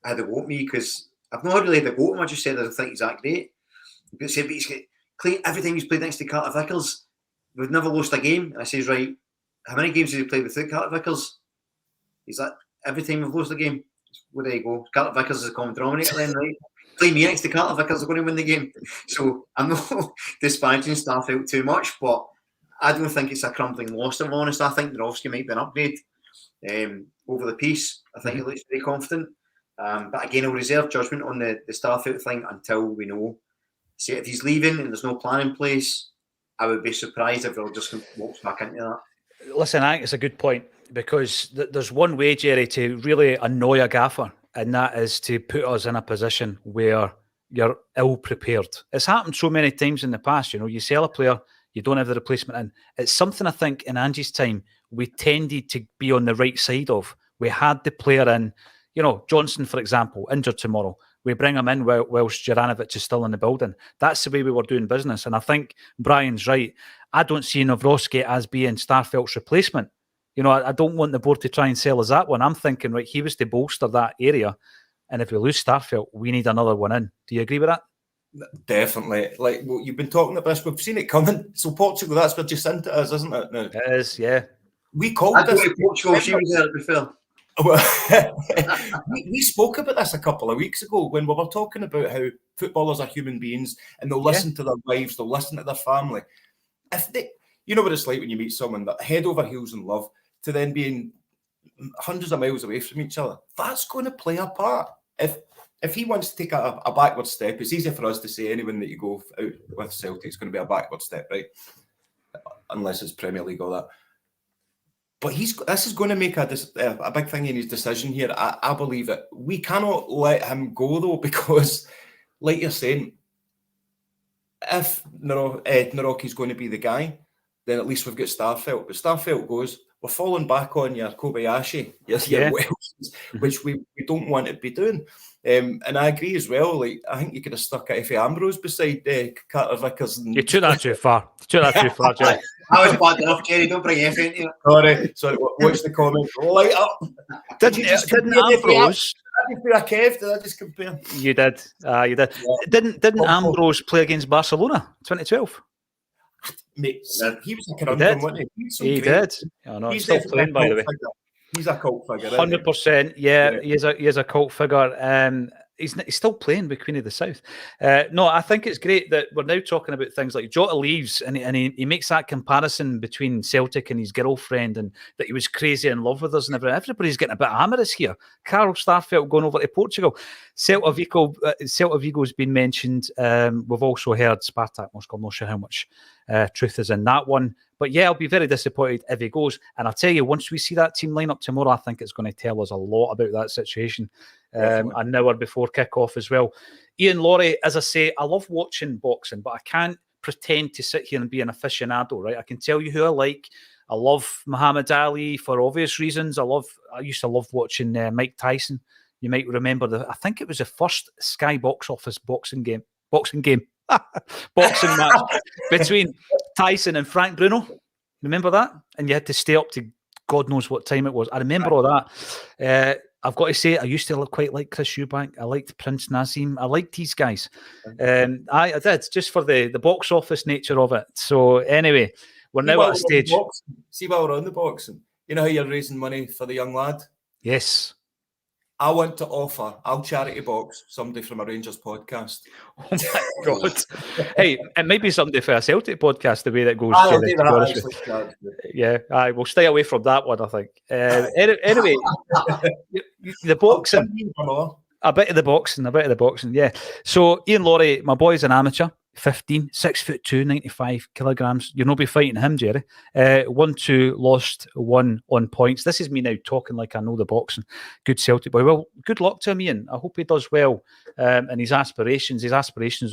Speaker 2: had a go at me because I've not really had a go at him. I just said I don't think he's that great. But he's got clean every time he's played next to Carter Vickers. We've never lost a game. And I says, right, how many games has he played without Carter Vickers? He's like, every time we've lost a game. Where do you go? Carter Vickers is a common denominator then, right? Play me next to Carter Vickers, are going to win the game. So I'm not disparaging Starfelt too much, but I don't think it's a crumbling loss, if I'm honest. I think Mirovski might be an upgrade over the piece. I think he looks very confident. But again, I'll reserve judgment on the Starfelt thing until we know. See, if he's leaving and there's no plan in place, I would be surprised if we'll just walk back into that.
Speaker 1: Listen, I think it's a good point because there's one way, Jerry, to really annoy a gaffer, and that is to put us in a position where you're ill-prepared. It's happened so many times in the past. You sell a player, you don't have the replacement in. It's something I think in Angie's time we tended to be on the right side of. We had the player in, Johnson, for example, injured tomorrow. We bring him in whilst Juranovic is still in the building. That's the way we were doing business. And I think Brian's right. I don't see Novroski as being Starfelt's replacement. I don't want the board to try and sell us that one. I'm thinking, right, he was to bolster that area. And if we lose Starfelt, we need another one in. Do you agree with that?
Speaker 3: Definitely. You've been talking about this. We've seen it coming. So Portugal, that's where Jacinta is, isn't it? Now?
Speaker 1: It is, yeah.
Speaker 3: We called this.
Speaker 2: Portugal, she was there before.
Speaker 3: Well, we spoke about this a couple of weeks ago when we were talking about how footballers are human beings, and they'll listen to their wives, they'll listen to their family. If they, you know what it's like when you meet someone that head over heels in love to then being hundreds of miles away from each other. That's going to play a part. If he wants to take a backward step, it's easy for us to say anyone that you go out with Celtic is going to be a backward step, right? Unless it's Premier League or that. But this is going to make a big thing in his decision here. I believe it. We cannot let him go, though, because, like you're saying, if Naroki's going to be the guy, then at least we've got Starfelt. But Starfelt goes, we're falling back on your Kobayashi, your Welsh, which we don't want to be doing. And I agree as well. Like, I think you could have stuck Effie Ambrose beside Carter Vickers.
Speaker 1: You took that too far. Jerry.
Speaker 2: I was bad enough, Jerry. Don't bring Effie into it.
Speaker 3: Sorry. Watch the comment. Light up.
Speaker 1: Didn't Ambrose?
Speaker 3: Did I just compare?
Speaker 1: You did. You did. Yeah. Didn't Ambrose play against Barcelona 2012?
Speaker 3: Mate, he was a conundrum, wasn't he?
Speaker 1: He did. I know. He's still playing, by the way.
Speaker 3: He's a cult figure.
Speaker 1: 100%. Yeah, he is a cult figure. He's still playing with Queen of the South. No, I think it's great that we're now talking about things like Jota leaves, and he makes that comparison between Celtic and his girlfriend, and that he was crazy in love with us, and everybody's getting a bit amorous here. Carl Starfelt going over to Portugal. Celta Vigo's been mentioned. We've also heard Spartak Moscow. I'm not sure how much truth is in that one. But yeah, I'll be very disappointed if he goes. And I'll tell you, once we see that team line up tomorrow, I think it's going to tell us a lot about that situation. An hour before kick-off as well. Ian Laurie, as I say, I love watching boxing, but I can't pretend to sit here and be an aficionado, right? I can tell you who I like. I love Muhammad Ali for obvious reasons. I used to love watching Mike Tyson. You might remember I think it was the first Sky box office boxing match between Tyson and Frank Bruno. Remember that? And you had to stay up to God knows what time it was. I remember all that. I've got to say, I used to quite like Chris Eubank. I liked Prince Nazim. I liked these guys. I did, just for the box office nature of it. So anyway, we're now at a stage.
Speaker 3: See while we're on the boxing, you know how you're raising money for the young lad?
Speaker 1: Yes.
Speaker 3: I want to offer, I'll charity box somebody from a Rangers podcast.
Speaker 1: Oh my God. Hey, it might be somebody for a Celtic podcast, the way that goes. Yeah, we'll stay away from that one, I think. Anyway, the boxing. A bit of the boxing, yeah. So, Ian Laurie, my boy's an amateur. 15, 6'2", 95 kilograms. You'll not be fighting him, Jerry. 1-2, lost 1 on points. This is me now talking like I know the boxing. Good Celtic boy. Well, good luck to him, Ian. I hope he does well. And his aspirations,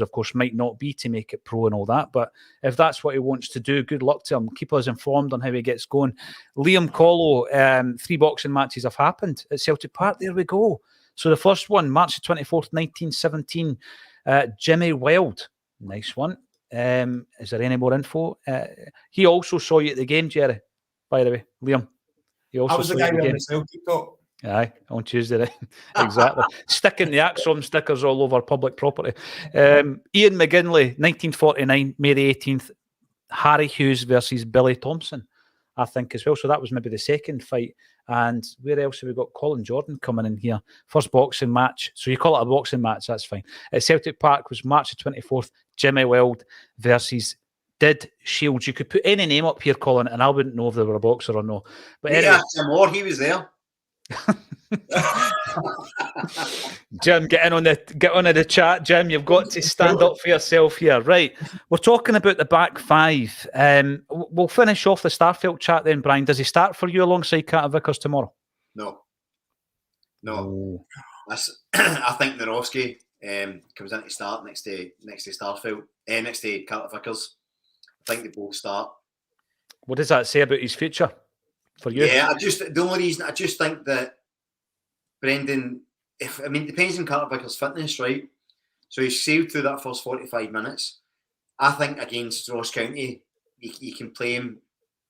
Speaker 1: of course, might not be to make it pro and all that. But if that's what he wants to do, good luck to him. Keep us informed on how he gets going. Liam Collo, 3 boxing matches have happened at Celtic Park. There we go. So the first one, March 24th, 1917, Jimmy Wild. Nice one. Is there any more info? He also saw you at the game, Jerry, by the way, Liam. He also
Speaker 3: I was the guy wearing the Celtic top.
Speaker 1: Aye, on Tuesday, right? Exactly. Sticking the Acsom stickers all over public property. Ian McGinley, 1949, May the 18th, Harry Hughes versus Billy Thompson, I think, as well. So that was maybe the second fight. And where else have we got? Colin Jordan coming in here. First boxing match. So you call it a boxing match, that's fine. At Celtic Park was March the 24th, Jimmy Wild versus Did Shields. You could put any name up here, Colin, and I wouldn't know if they were a boxer or no. But anyway,
Speaker 2: more, he was there.
Speaker 1: Jim, get on the chat, Jim. You've got to stand up for yourself here. Right. We're talking about the back five. We'll finish off the Starfelt chat then, Brian. Does he start for you alongside Carter Vickers tomorrow?
Speaker 2: No. I think Narovski comes in to start next to Starfelt, next to Carter Vickers. I think they both start.
Speaker 1: What does that say about his future for you?
Speaker 2: Yeah, the only reason I just think that Brendan, it depends on Carter Vickers' fitness, right? So he's sailed through that first 45 minutes. I think against Ross County, you can play him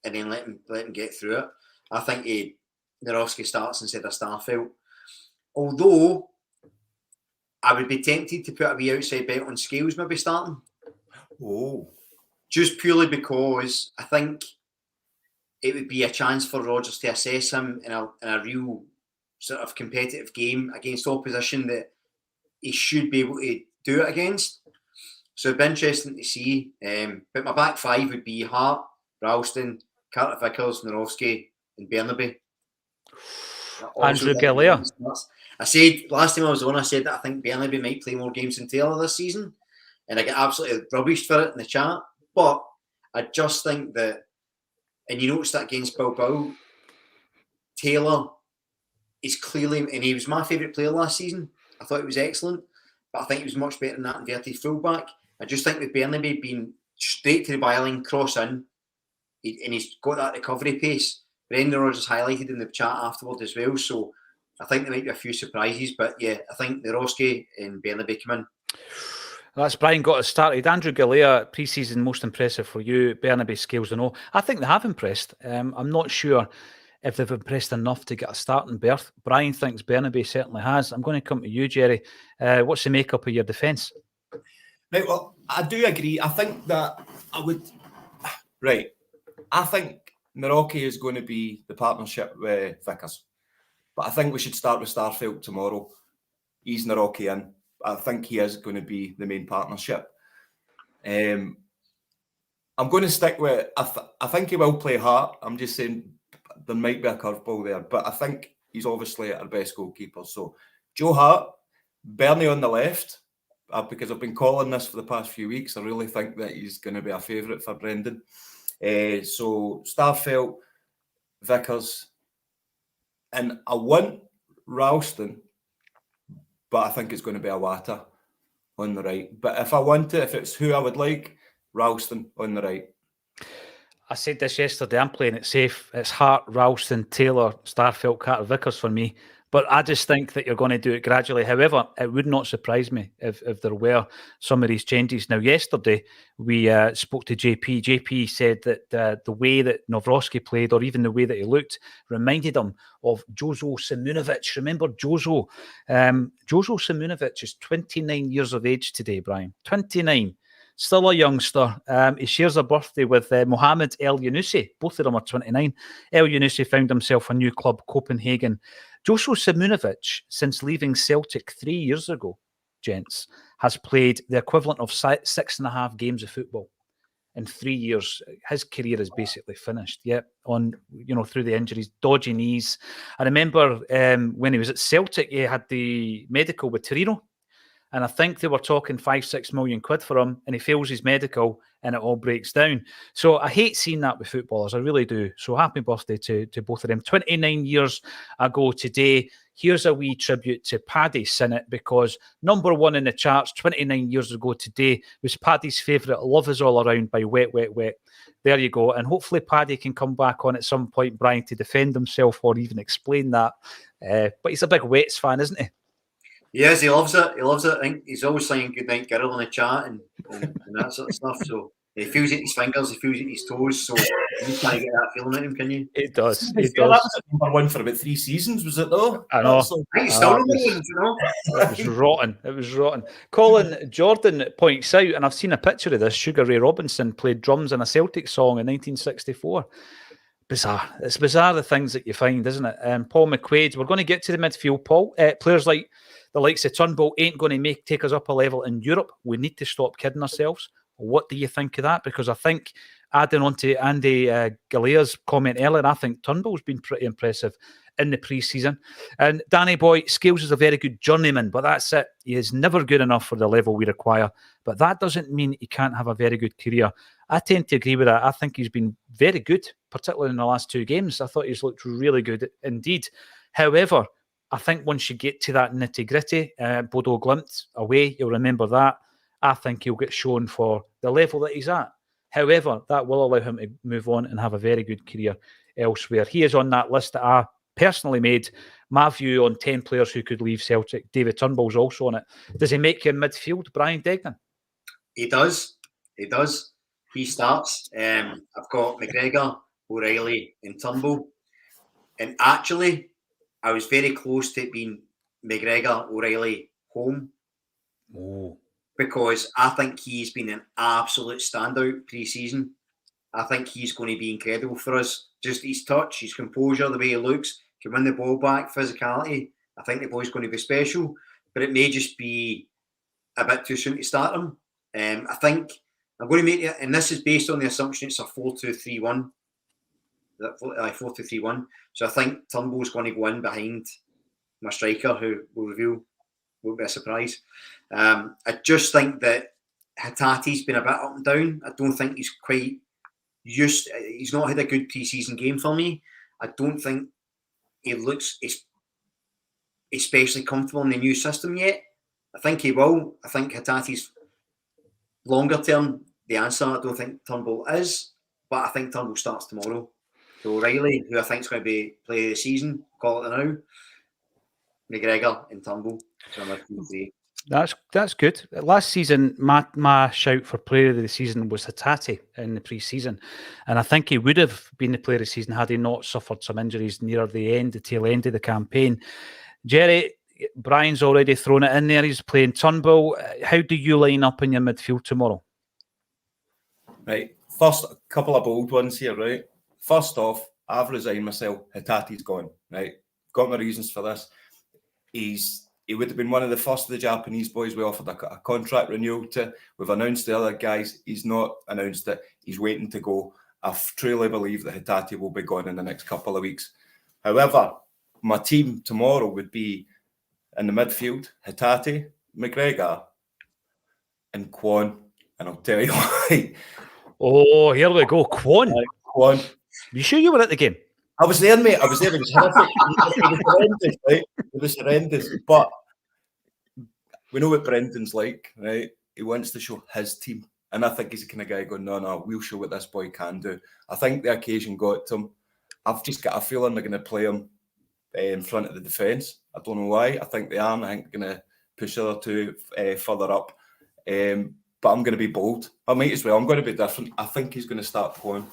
Speaker 2: and then let him get through it. I think Narovski starts instead of Starfelt. Although I would be tempted to put a wee outside bet on Scales maybe starting.
Speaker 3: Oh.
Speaker 2: Just purely because I think it would be a chance for Rodgers to assess him in a real sort of competitive game against opposition that he should be able to do it against. So it'd be interesting to see. But my back five would be Hart, Ralston, Carter Vickers, Norowski, and Bernaby.
Speaker 1: Andrew Galea.
Speaker 2: I said last time I was on, I said that I think Bernaby might play more games than Taylor this season, and I get absolutely rubbished for it in the chat. But I just think that, and you noticed that against Bilbao, Taylor is clearly, and he was my favourite player last season. I thought he was excellent, but I think he was much better than that inverted fullback. I just think with Bernaby being straight to the byline, cross in, and he's got that recovery pace. Brendan Rodgers highlighted in the chat afterward as well, so I think there might be a few surprises, but yeah, I think Norowski and Bernaby come in.
Speaker 1: That's Brian got us started. Andrew Galea, pre-season most impressive for you. Bernaby scales and all. I think they have impressed. I'm not sure if they've impressed enough to get a starting berth. Brian thinks Bernaby certainly has. I'm going to come to you, Jerry. What's the makeup of your defence?
Speaker 3: Right, well, I do agree. I think that I would... Right. I think Naroki is going to be the partnership with Vickers. But I think we should start with Starfelt tomorrow. He's Naroki in. I think he is going to be the main partnership. I'm going to stick with... I think he will play Hart. I'm just saying there might be a curveball there. But I think he's obviously our best goalkeeper. So, Joe Hart, Bernie on the left, because I've been calling this for the past few weeks. I really think that he's going to be a favourite for Brendan. So, Starfelt, Vickers, and I want Ralston, but I think it's going to be Awata on the right. But if it's who I would like, Ralston on the right.
Speaker 1: I said this yesterday, I'm playing it safe. It's Hart, Ralston, Taylor, Starfelt, Carter Vickers for me. But I just think that you're going to do it gradually. However, it would not surprise me if there were some of these changes. Now, yesterday, we spoke to JP. JP said that the way that Nawrocki played, or even the way that he looked, reminded him of Jozo Simunovic. Remember Jozo? Jozo Simunovic is 29 years of age today, Brian. 29. Still a youngster. He shares a birthday with Mohamed El Yunusi. Both of them are 29. El Yunusi found himself a new club, Copenhagen. Jozo Simunovic, since leaving Celtic 3 years ago, gents, has played the equivalent of 6.5 games of football in 3 years. His career is basically finished. Yep, through the injuries, dodgy knees. I remember when he was at Celtic, he had the medical with Torino. And I think they were talking 5-6 million quid for him, and he fails his medical and it all breaks down. So I hate seeing that with footballers. I really do. So happy birthday to both of them. 29 years ago today, here's a wee tribute to Paddy Sinnott, because number one in the charts 29 years ago today was Paddy's favourite Love Is All Around by Wet, Wet, Wet. There you go. And hopefully Paddy can come back on at some point, Brian, to defend himself or even explain that. But he's a big Wets fan, isn't he?
Speaker 2: Yes, he loves it. He loves it. I think he's always saying "Goodnight, girl" in the chat and that sort of stuff. So he feels it in his fingers, he feels it in his toes. So you can't get that feeling at him, can you?
Speaker 1: It does.
Speaker 3: That was number one for about 3 seasons, was it though?
Speaker 1: I know.
Speaker 2: I think he's still number one, you know.
Speaker 1: It was rotten. It was rotten. Colin Jordan points out, and I've seen a picture of this, Sugar Ray Robinson played drums in a Celtic song in 1964. Bizarre. It's bizarre, the things that you find, isn't it? Paul McQuaid, we're going to get to the midfield, Paul. Players like the likes of Turnbull ain't going to take us up a level in Europe. We need to stop kidding ourselves. What do you think of that? Because I think, adding on to Andy Galea's comment earlier, I think Turnbull's been pretty impressive in the pre-season. And Danny Boy, Scales is a very good journeyman, but that's it. He is never good enough for the level we require. But that doesn't mean he can't have a very good career. I tend to agree with that. I think he's been very good, particularly in the last 2 games. I thought he's looked really good indeed. However, I think once you get to that nitty-gritty, Bodo Glimt away, you'll remember that. I think he'll get shown for the level that he's at. However, that will allow him to move on and have a very good career elsewhere. He is on that list that I personally made. My view on 10 players who could leave Celtic. David Turnbull's also on it. Does he make you in midfield, Brian Degnan?
Speaker 2: He does. He does. He starts. I've got McGregor, O'Reilly and Turnbull. And actually, I was very close to it being McGregor, O'Reilly, home.
Speaker 1: Oh.
Speaker 2: Because I think he's been an absolute standout pre-season. I think he's going to be incredible for us. Just his touch, his composure, the way he looks, can win the ball back, physicality. I think the boy's going to be special. But it may just be a bit too soon to start him. I think I'm going to make it, and this is based on the assumption it's a 4-2-3-1. 4-2-3-1. So I think Turnbull's going to go in behind my striker, who will reveal, won't be a surprise. I just think that Hatate's been a bit up and down. I don't think he's quite used. He's not had a good pre-season game for me. I don't think he looks especially comfortable in the new system yet. I think he will. I think Hatate's longer term the answer. I don't think Turnbull is, but I think Turnbull starts tomorrow. So Riley, who I think is going to be player of the season, call it now. McGregor and Turnbull. So I'm at 3.
Speaker 1: That's good. Last season, my shout for player of the season was Hatate in the pre-season, and I think he would have been the player of the season had he not suffered some injuries near the tail end of the campaign. Jerry, Brian's already thrown it in there. He's playing Turnbull. How do you line up in your midfield tomorrow?
Speaker 3: Right. First, a couple of bold ones here, right? First off, I've resigned myself. Hatate's gone, right? Got my reasons for this. He would have been one of the first of the Japanese boys we offered a contract renewal to. We've announced the other guys. He's not announced it. He's waiting to go. I truly believe that Hatate will be gone in the next couple of weeks. However, my team tomorrow would be in the midfield, Hatate, McGregor, and Kwon. And I'll tell you why.
Speaker 1: Oh, here we go. Kwon.
Speaker 3: Kwon.
Speaker 1: You sure you were at the game?
Speaker 3: I was there, mate. I was there. It was horrific. It was horrendous, right? It was horrendous. But we know what Brendan's like, right? He wants to show his team. And I think he's the kind of guy going, no, we'll show what this boy can do. I think the occasion got to him. I've just got a feeling they're going to play him in front of the defence. I don't know why. I think they are. I think they're going to push the other two further up. But I'm going to be bold. I might as well. I'm going to be different. I think he's going to start Kwon.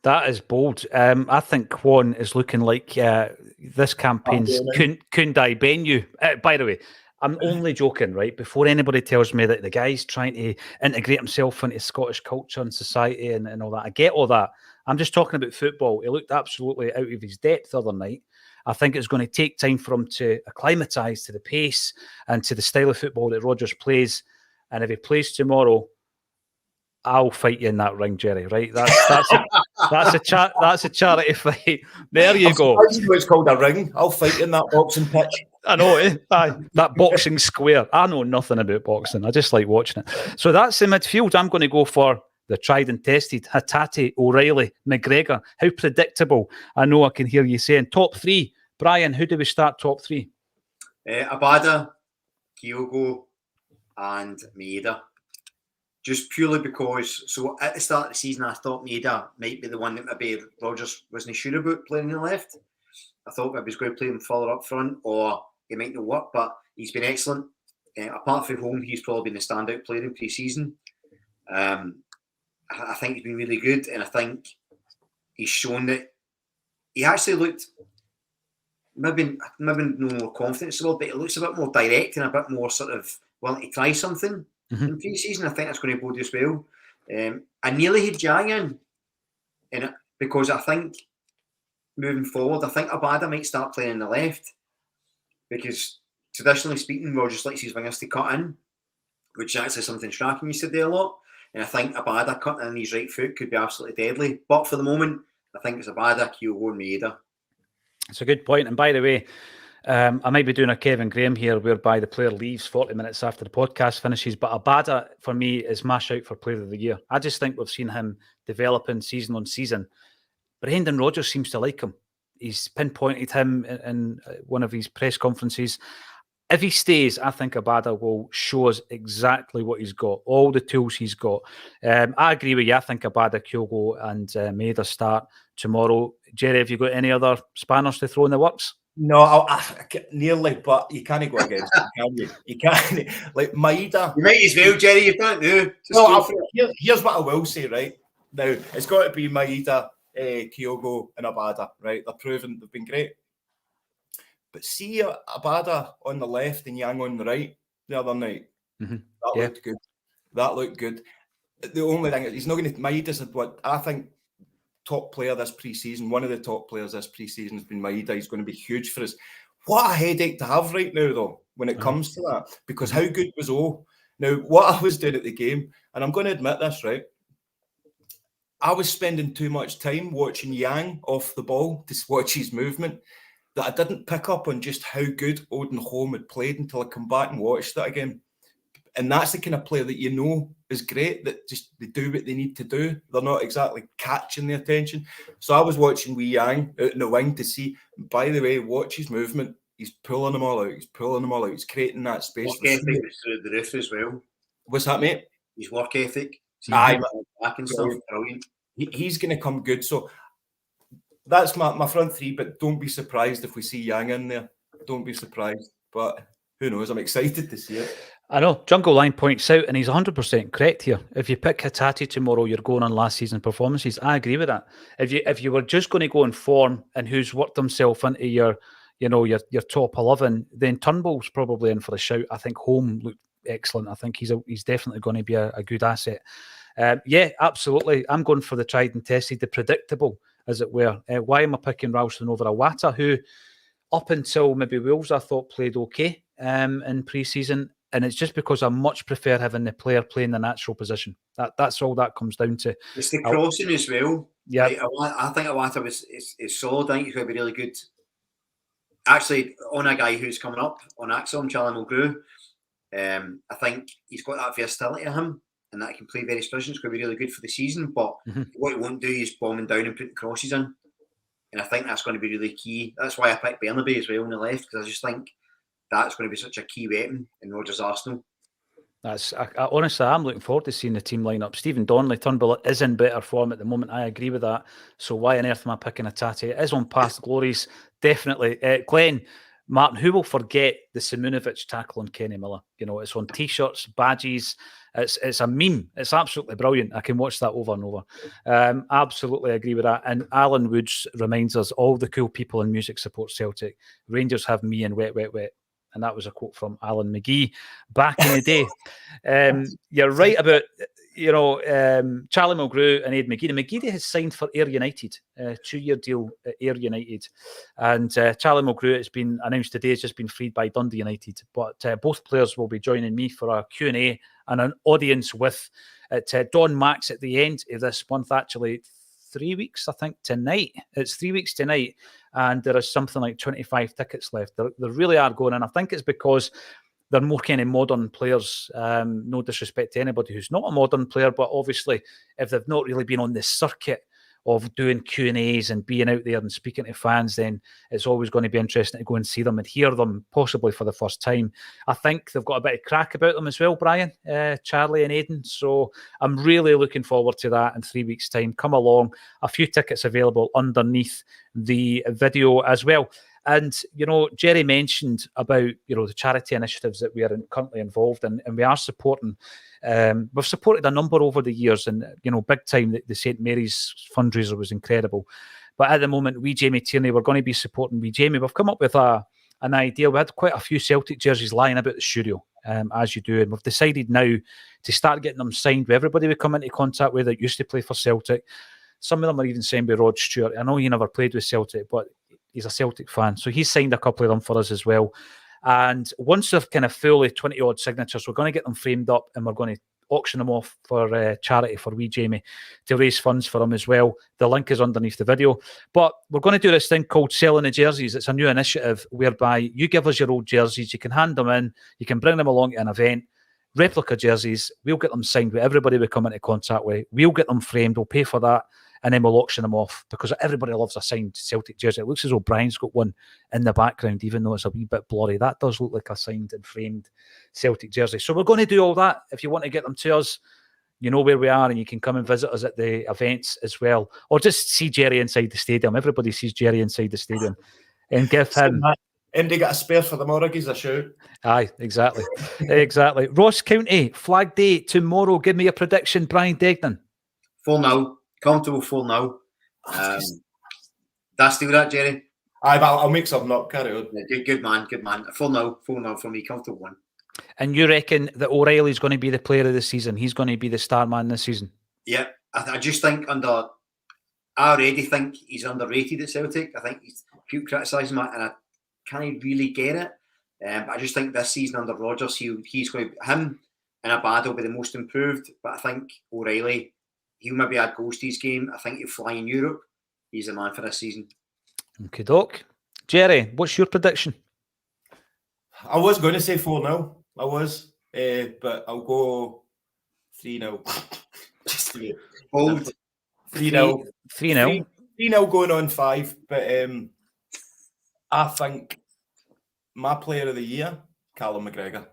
Speaker 1: That is bold. I think Kwon is looking like this campaign's Kundai Benyu. By the way, I'm only joking, right? Before anybody tells me that the guy's trying to integrate himself into Scottish culture and society and all that. I get all that. I'm just talking about football. He looked absolutely out of his depth the other night. I think it's going to take time for him to acclimatise to the pace and to the style of football that Rodgers plays. And if he plays tomorrow, I'll fight you in that ring, Jerry. Right? That's a charity fight. There you go.
Speaker 3: It's called a ring. I'll fight you in that boxing pitch.
Speaker 1: I know it. That boxing square. I know nothing about boxing. I just like watching it. So that's the midfield. I'm going to go for the tried and tested Hatate, O'Reilly, McGregor. How predictable. I know I can hear you saying. Top 3. Brian, who do we start top 3?
Speaker 2: Abada, Kyogo and Maeda. Just purely because, so at the start of the season, I thought Maeda might be the one that maybe Rodgers wasn't sure about playing on the left. I thought maybe he was going to play him further up front, or he might not work, but he's been excellent. Apart from home, he's probably been the standout player in pre-season. I think he's been really good, and I think he's shown that he actually looked maybe no more confidence, but he looks a bit more direct and a bit more sort of willing to try something. In pre-season, I think that's going to bode as well. I nearly had Jang in it because I think moving forward, I think Abada might start playing on the left because traditionally speaking, Rodgers likes his wingers to cut in, which is actually something Strachan used to do a lot. And I think Abada cutting in his right foot could be absolutely deadly. But for the moment, I think it's Abada, Kyogo and Maeda.
Speaker 1: It's a good point. And by the way, I might be doing a Kevin Graham here whereby the player leaves 40 minutes after the podcast finishes, but Abada for me is my shout for player of the year. I just think we've seen him developing season on season. Brendan Rodgers seems to like him. He's pinpointed him in one of his press conferences. If he stays, I think Abada will show us exactly what he's got, all the tools he's got. I agree with you. I think Abada, Kyogo and Maeda start tomorrow. Jerry, have you got any other spanners to throw in the works?
Speaker 3: No, I nearly, but you can't go against him, can you? You can't. Like Maeda.
Speaker 2: You might as well, Jerry. You can't do.
Speaker 3: No, here's what I will say, right? Now, it's got to be Maeda, Kyogo and Abada, right? They're proven they've been great. But see Abada on the left and Yang on the right the other night. That looked good. That looked good. The only thing is he's not going to. Maeda's what I think top player this pre-season. One of the top players this pre-season has been Maeda. He's going to be huge for us. What a headache to have right now, though, when it comes to that. Because how good was O? Now, what I was doing at the game, and I'm going to admit this, right? I was spending too much time watching Yang off the ball to watch his movement that I didn't pick up on just how good Odin Holm had played until I come back and watched it again. And that's the kind of player that you know is great, that just they do what they need to do. They're not exactly catching the attention. So I was watching Wee Yang out in the wing to see, by the way, watch his movement. He's pulling them all out. He's pulling them all out. He's creating that space.
Speaker 2: Work ethic was through the roof as well.
Speaker 3: What's that, mate?
Speaker 2: His work ethic.
Speaker 3: Aye,
Speaker 2: back and stuff. Brilliant.
Speaker 3: He's going to come good. So that's my front three, but don't be surprised if we see Yang in there. Don't be surprised. But who knows? I'm excited to see it.
Speaker 1: I know. Jungle Line points out, and he's 100% correct here. If you pick Hatate tomorrow, you're going on last season performances. I agree with that. If you were just going to go on form and who's worked himself into your top 11, then Turnbull's probably in for a shout. I think Holm looked excellent. I think he's definitely going to be a good asset. Yeah, absolutely. I'm going for the tried and tested, the predictable, as it were. Why am I picking Ralston over Iwata, who up until maybe Wolves I thought played okay in pre-season, and it's just because I much prefer having the player playing the natural position. That's all that comes down to.
Speaker 2: It's the crossing as well.
Speaker 1: Yeah,
Speaker 2: I think Iwata is solid. I think he's going to be really good. Actually, on a guy who's coming up on Acsom, Charlie Mulgrew, I think he's got that versatility to him, and that he can play various positions. It's going to be really good for the season. But what he won't do is bombing down and putting crosses in. And I think that's going to be really key. That's why I picked Bernabe as well on the left, because I just think that's going to be such a key weapon in Rodgers' Arsenal.
Speaker 1: Honestly, I'm looking forward to seeing the team line up. Stephen Donnelly, Turnbull is in better form at the moment. I agree with that. So why on earth am I picking Hatate? It is on past glories, definitely. Glenn, Martin, who will forget the Simunovic tackle on Kenny Miller? You know, it's on T-shirts, badges. It's a meme. It's absolutely brilliant. I can watch that over and over. Absolutely agree with that. And Alan Woods reminds us, all the cool people in music support Celtic. Rangers have me and wet, wet, wet. And that was a quote from Alan McGee back in the day. You're right about, Charlie Mulgrew and Ed McGeady. McGeady has signed for Ayr United, a 2-year deal at Ayr United. And Charlie Mulgrew, it's been announced today, has just been freed by Dundee United. But both players will be joining me for a Q&A and an audience with Don Max at the end of this month, actually. 3 weeks, I think, tonight. It's 3 weeks tonight, and there is something like 25 tickets left. There really are going, and I think it's because they're more kind of modern players. No disrespect to anybody who's not a modern player, but obviously, if they've not really been on the circuit of doing Q&As and being out there and speaking to fans, then it's always going to be interesting to go and see them and hear them, possibly for the first time. I think they've got a bit of crack about them as well, Brian, Charlie and Aidan. So I'm really looking forward to that in 3 weeks' time. Come along. A few tickets available underneath the video as well. And, Jerry mentioned about, the charity initiatives that we are currently involved in, and we are supporting. We've supported a number over the years, and, big time, the St. Mary's fundraiser was incredible. But at the moment, we, Jamie Tierney, we're going to be supporting we, Jamie. We've come up with an idea. We had quite a few Celtic jerseys lying about the studio, as you do, and we've decided now to start getting them signed with everybody we come into contact with that used to play for Celtic. Some of them are even signed by Rod Stewart. I know he never played with Celtic, but he's a Celtic fan. So he's signed a couple of them for us as well. And once they've kind of fully 20-odd signatures, we're going to get them framed up and we're going to auction them off for charity for wee Jamie to raise funds for him as well. The link is underneath the video. But we're going to do this thing called Selling the Jerseys. It's a new initiative whereby you give us your old jerseys, you can hand them in, you can bring them along to an event, replica jerseys, we'll get them signed with everybody we come into contact with, we'll get them framed, we'll pay for that, and then we'll auction them off because everybody loves a signed Celtic jersey. It looks as though Brian's got one in the background, even though it's a wee bit blurry. That does look like a signed and framed Celtic jersey. So we're going to do all that. If you want to get them to us, you know where we are, and you can come and visit us at the events as well. Or just see Jerry inside the stadium. Everybody sees Jerry inside the stadium. And give him...
Speaker 3: Andy got a spare for the Morrigies, a shout.
Speaker 1: Aye, exactly. Exactly. Ross County, Flag Day tomorrow. Give me a prediction, Brian Degnan.
Speaker 2: 4-0. Comfortable 4-0. That's still that, Jerry?
Speaker 3: Aye, but I'll make something up. Carry on.
Speaker 2: Yeah, good man, good man. 4-0 for me, comfortable one.
Speaker 1: And you reckon that O'Reilly's going to be the player of the season? He's going to be the star man this season?
Speaker 2: Yeah, I just think I already think he's underrated at Celtic. I think people criticise him, and I can't really get it. But I just think this season under Rodgers, he's going to him and Abad will be the most improved. But I think O'Reilly, he'll maybe add goals to his game. I think he'll fly in Europe. He's the man for this season.
Speaker 1: Okay, Doc. Jerry, what's your prediction?
Speaker 3: I was going to say 4-0. I was, but I'll go 3-0. Just to be
Speaker 2: bold.
Speaker 3: 3-0.
Speaker 1: 3-0.
Speaker 3: 3-0 going on 5. But I think my player of the year, Callum McGregor.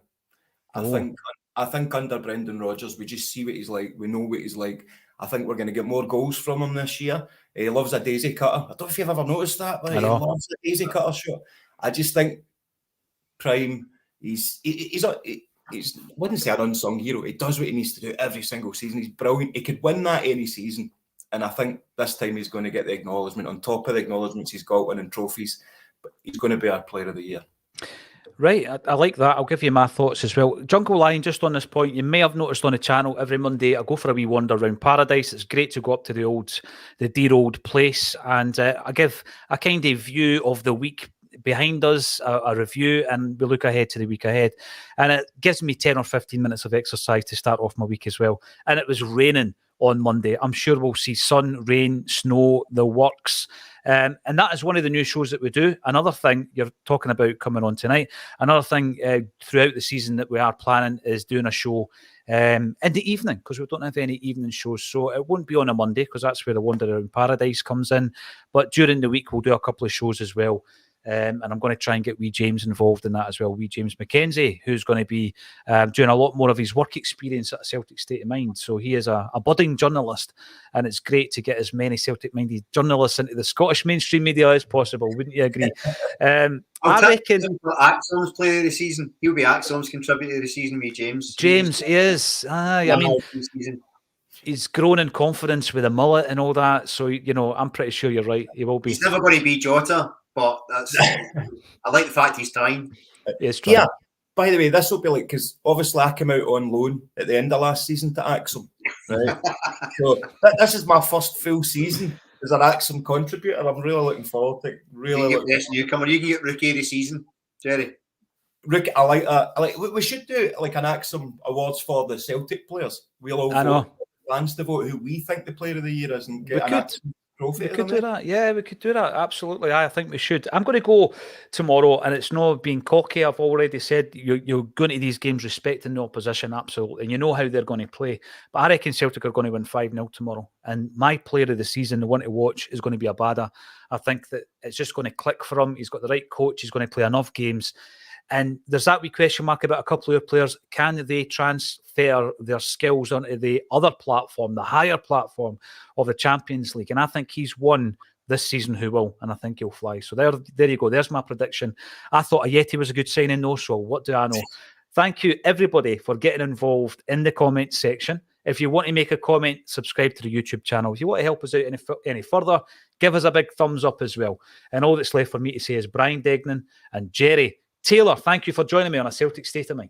Speaker 3: I think under Brendan Rodgers, we just see what he's like. We know what he's like. I think we're going to get more goals from him this year. He loves a daisy cutter. I don't know if you've ever noticed that, but he loves a daisy cutter shot. I just think Prime, he's wouldn't say an unsung hero. He does what he needs to do every single season. He's brilliant. He could win that any season. And I think this time he's going to get the acknowledgement on top of the acknowledgements he's got winning trophies. But he's going to be our player of the year.
Speaker 1: Right, I like that. I'll give you my thoughts as well. Jungle Lion, just on this point, you may have noticed on the channel every Monday I go for a wee wander around Paradise. It's great to go up to the dear old place, and I give a kind of view of the week behind us, a review, and we look ahead to the week ahead. And it gives me 10 or 15 minutes of exercise to start off my week as well. And it was raining on Monday. I'm sure we'll see sun, rain, snow, the works. And that is one of the new shows that we do. Another thing you're talking about coming on tonight, another thing throughout the season that we are planning is doing a show in the evening, because we don't have any evening shows. So it won't be on a Monday, because that's where the Wander Around Paradise comes in. But during the week, we'll do a couple of shows as well. And I'm going to try and get wee James involved in that as well. Wee James McKenzie, who's going to be doing a lot more of his work experience at Celtic State of Mind. So he is a budding journalist, and it's great to get as many Celtic-minded journalists into the Scottish mainstream media as possible. Wouldn't you agree? I reckon
Speaker 2: Acsom's player of the season. He'll be Acsom's contributor of the season with James.
Speaker 1: James, he is. I mean, he's grown in confidence with a mullet and all that. So, you know, I'm pretty sure you're right. He will be.
Speaker 2: He's never going to be Jota. But that's, I like the fact he's trying.
Speaker 3: Yeah, by the way, this will be like, because obviously I came out on loan at the end of last season to Acsom. Right? So this is my first full season as an Acsom contributor. I'm really looking forward to it. Really looking
Speaker 2: forward. Newcomer. You can get Rookie of the Season, Jerry.
Speaker 3: Rookie, I like that. We should do like an Acsom awards for the Celtic players. We'll all vote. Plans to vote who we think the player of the year is and get an Acsom.
Speaker 1: We could do that. Yeah, we could do that. Absolutely. I think we should. I'm going to go tomorrow, and it's not being cocky. I've already said you're going to these games respecting the opposition, absolutely. And you know how they're going to play. But I reckon Celtic are going to win 5-0 tomorrow. And my player of the season, the one to watch, is going to be Abada. I think that it's just going to click for him. He's got the right coach. He's going to play enough games. And there's that wee question mark about a couple of your players. Can they transfer their skills onto the other platform, the higher platform of the Champions League? And I think he's one this season who will, and I think he'll fly. So there you go. There's my prediction. I thought Ajeti was a good signing, though, so what do I know? Thank you, everybody, for getting involved in the comment section. If you want to make a comment, subscribe to the YouTube channel. If you want to help us out any further, give us a big thumbs up as well. And all that's left for me to say is Brian Degnan and Jerry Taylor, thank you for joining me on A Celtic State of Mind.